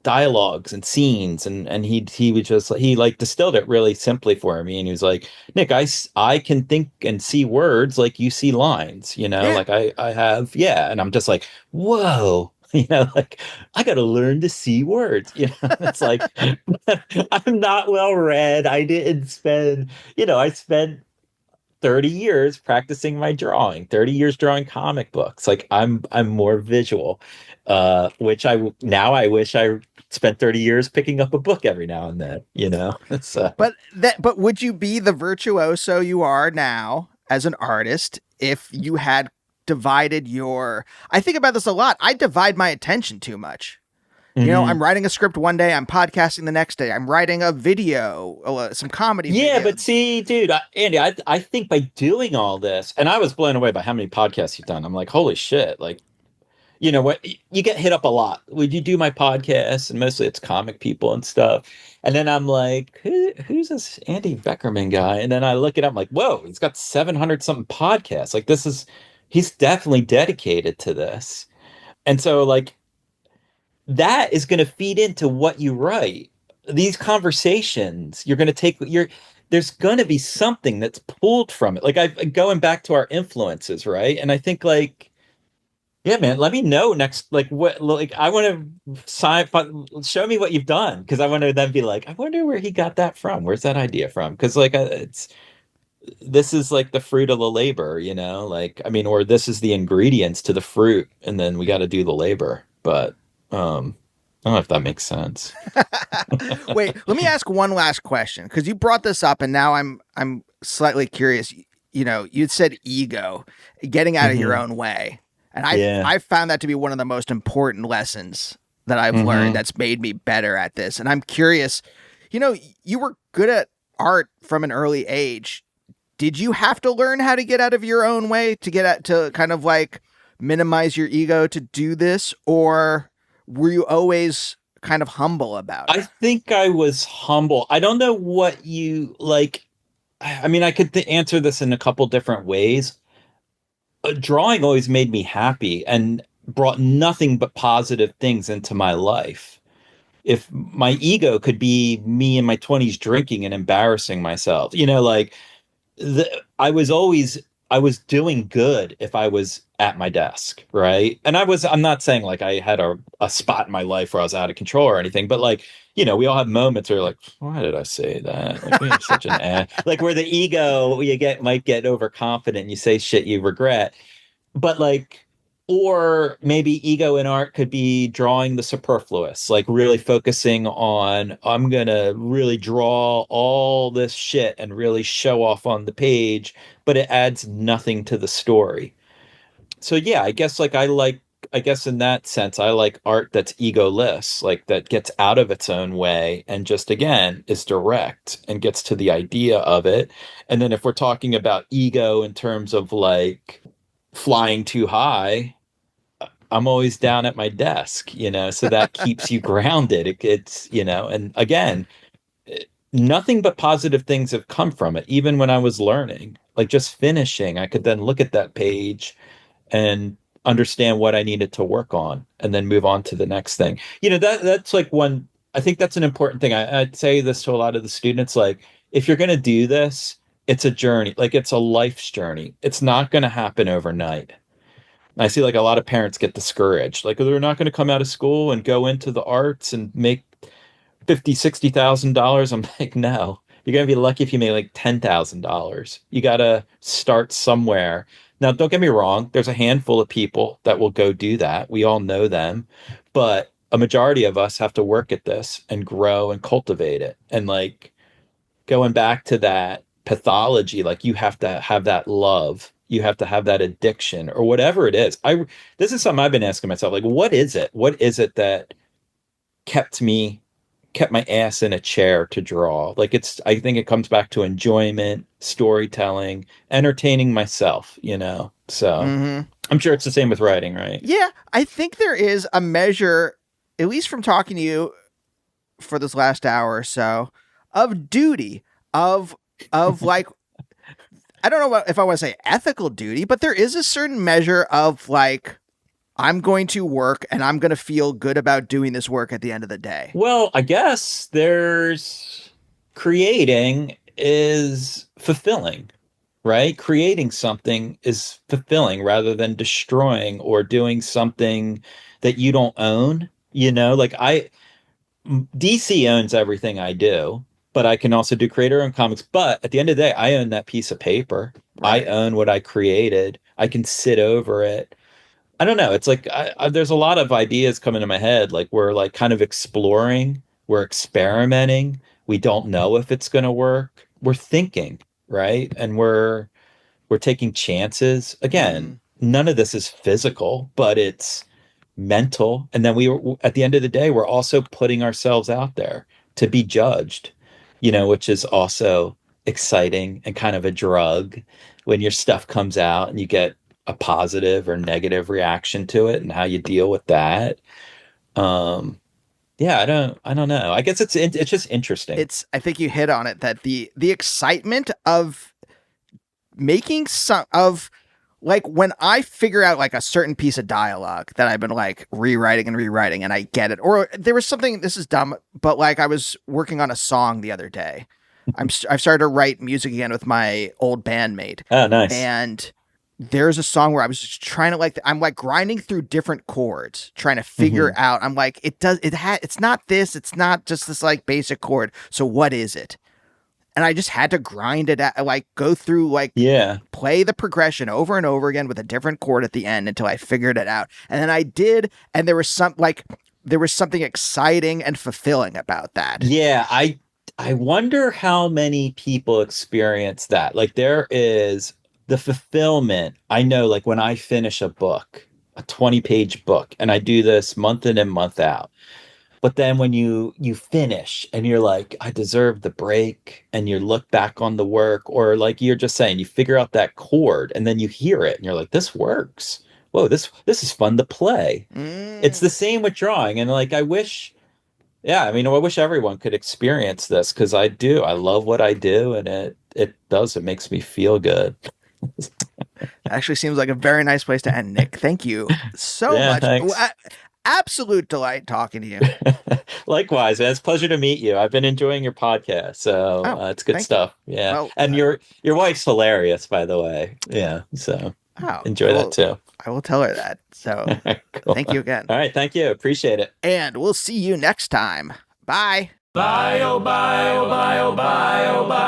dialogues and scenes, and he would just, he like distilled it really simply for me, and he was like, Nick, I can think and see words like you see lines, like I have, and I'm just like, whoa. Like I got to learn to see words. It's like I'm not well read. I didn't spend, I spent 30 years practicing my drawing, 30 years drawing comic books. Like I'm more visual, which I wish I spent 30 years picking up a book every now and then, So. But would you be the virtuoso you are now as an artist if you had divided I think about this a lot. I divide my attention too much. Mm-hmm. I'm writing a script one day, I'm podcasting the next day, I'm writing a video, some comedy. Yeah, video. But see, dude, Andy, I think by doing all this, and I was blown away by how many podcasts you've done. I'm like, holy shit. Like, what, you get hit up a lot. Would you do my podcast? And mostly it's comic people and stuff. And then I'm like, who's this Andy Beckerman guy? And then I look it up, I'm like, whoa, he's got 700 something podcasts. Like he's definitely dedicated to this. And so like, that is going to feed into what you write. These conversations, you're going to take your there's going to be something that's pulled from it. Like I going back to our influences, right? And I think like yeah, man, let me know next like what like I want to sign show me what you've done because I want to then be like I wonder where he got that from. Where's that idea from? Because like it's this is like the fruit of the labor, you know? Like I mean or this is the ingredients to the fruit and then we got to do the labor. But I don't know if that makes sense. Wait, let me ask one last question because you brought this up, and now I'm slightly curious. You know, you'd said ego, getting out of your Hmm. own way, and Yeah. I found that to be one of the most important lessons that I've learned. Hmm. That's made me better at this, and I'm curious. You know, you were good at art from an early age. Did you have to learn how to get out of your own way to get at to kind of like minimize your ego to do this, or were you always kind of humble about I it? think I was humble. I don't know what you like. I mean, I could answer this in a couple different ways. Drawing always made me happy and brought nothing but positive things into my life. If my ego could be me in my 20s drinking and embarrassing myself, you know, like I was always I was doing good if I was at my desk, right? And I'm not saying like I had a spot in my life where I was out of control or anything, but like, you know, we all have moments where like, why did I say that? Like we are such an ass. Like where the ego you get might get overconfident and you say shit you regret. But like or maybe ego in art could be drawing the superfluous, like really focusing on, I'm gonna really draw all this shit and really show off on the page, but it adds nothing to the story. So yeah, I guess in that sense, I like art that's egoless, like that gets out of its own way and just again is direct and gets to the idea of it. And then if we're talking about ego in terms of like flying too high, I'm always down at my desk, you know, so that keeps you grounded. It's, you know, and again, nothing but positive things have come from it. Even when I was learning, like just finishing, I could then look at that page and understand what I needed to work on and then move on to the next thing. You know, that's like one, I think that's an important thing. I'd say this to a lot of the students, like, if you're going to do this, it's a journey, like it's a life's journey. It's not going to happen overnight. I see like a lot of parents get discouraged. Like they're not going to come out of school and go into the arts and make 50, $60,000. I'm like, no. You're gonna be lucky if you make like $10,000. You gotta start somewhere. Now, don't get me wrong, there's a handful of people that will go do that. We all know them, but a majority of us have to work at this and grow and cultivate it. And like going back to that pathology, like you have to have that love, you have to have that addiction or whatever it is. I This is something I've been asking myself, like, what is it? What is it that kept me kept my ass in a chair to draw? Like it's I think it comes back to enjoyment, storytelling, entertaining myself, you know. So Mm-hmm. I'm sure it's the same with writing, right? Yeah, I think there is a measure, at least from talking to you for this last hour or so, of duty, of like I don't know if I want to say ethical duty, but there is a certain measure of like I'm going to work and I'm going to feel good about doing this work at the end of the day. Well, I guess there's creating is fulfilling, right? Creating something is fulfilling rather than destroying or doing something that you don't own. You know, like DC owns everything I do, but I can also do creator owned comics. But at the end of the day, I own that piece of paper. I Right. own what I created. I can sit over it. I don't know. It's like there's a lot of ideas coming to my head. Like we're like kind of exploring, we're experimenting. We don't know if it's going to work. We're thinking, right? And we're taking chances. Mm-hmm. Again, none of this is physical, but it's mental. And then at the end of the day, we're also putting ourselves out there to be judged, you know, which is also exciting and kind of a drug when your stuff comes out and you get a positive or negative reaction to it and how you deal with that. Um, yeah, I don't know. I guess it's just interesting. It's I think you hit on it that the excitement of making some of like when I figure out like a certain piece of dialogue that I've been like rewriting and I get it, or there was something, this is dumb, but like I was working on a song the other day. I've started to write music again with my old bandmate. Oh, nice. And there's a song where I was just trying to like, I'm like grinding through different chords, trying to figure out, I'm like, it's not this, it's not just this like basic chord. So what is it? And I just had to grind it out, like go through, like play the progression over and over again with a different chord at the end until I figured it out. And then I did. And there was something exciting and fulfilling about that. Yeah. I wonder how many people experience that. Like there is the fulfillment. I know, like when I finish a book, a 20-page book, and I do this month in and month out. But then when you finish and you're like, I deserve the break, and you look back on the work, or like you're just saying, you figure out that chord and then you hear it and you're like, this works. Whoa, this is fun to play. It's the same with drawing. And like, I wish everyone could experience this, because I do. I love what I do, and it makes me feel good. Actually seems like a very nice place to end, Nick. Thank you so much. Absolute delight talking to you. Likewise, man. It's a pleasure to meet you. I've been enjoying your podcast, so it's good stuff. You. Yeah, well, and your wife's hilarious, by the way. Yeah, so enjoy that too. I will tell her that. So cool. Thank you again. All right, thank you. Appreciate it. And we'll see you next time. Bye. Bye, oh bye, oh bye, oh bye, oh bye.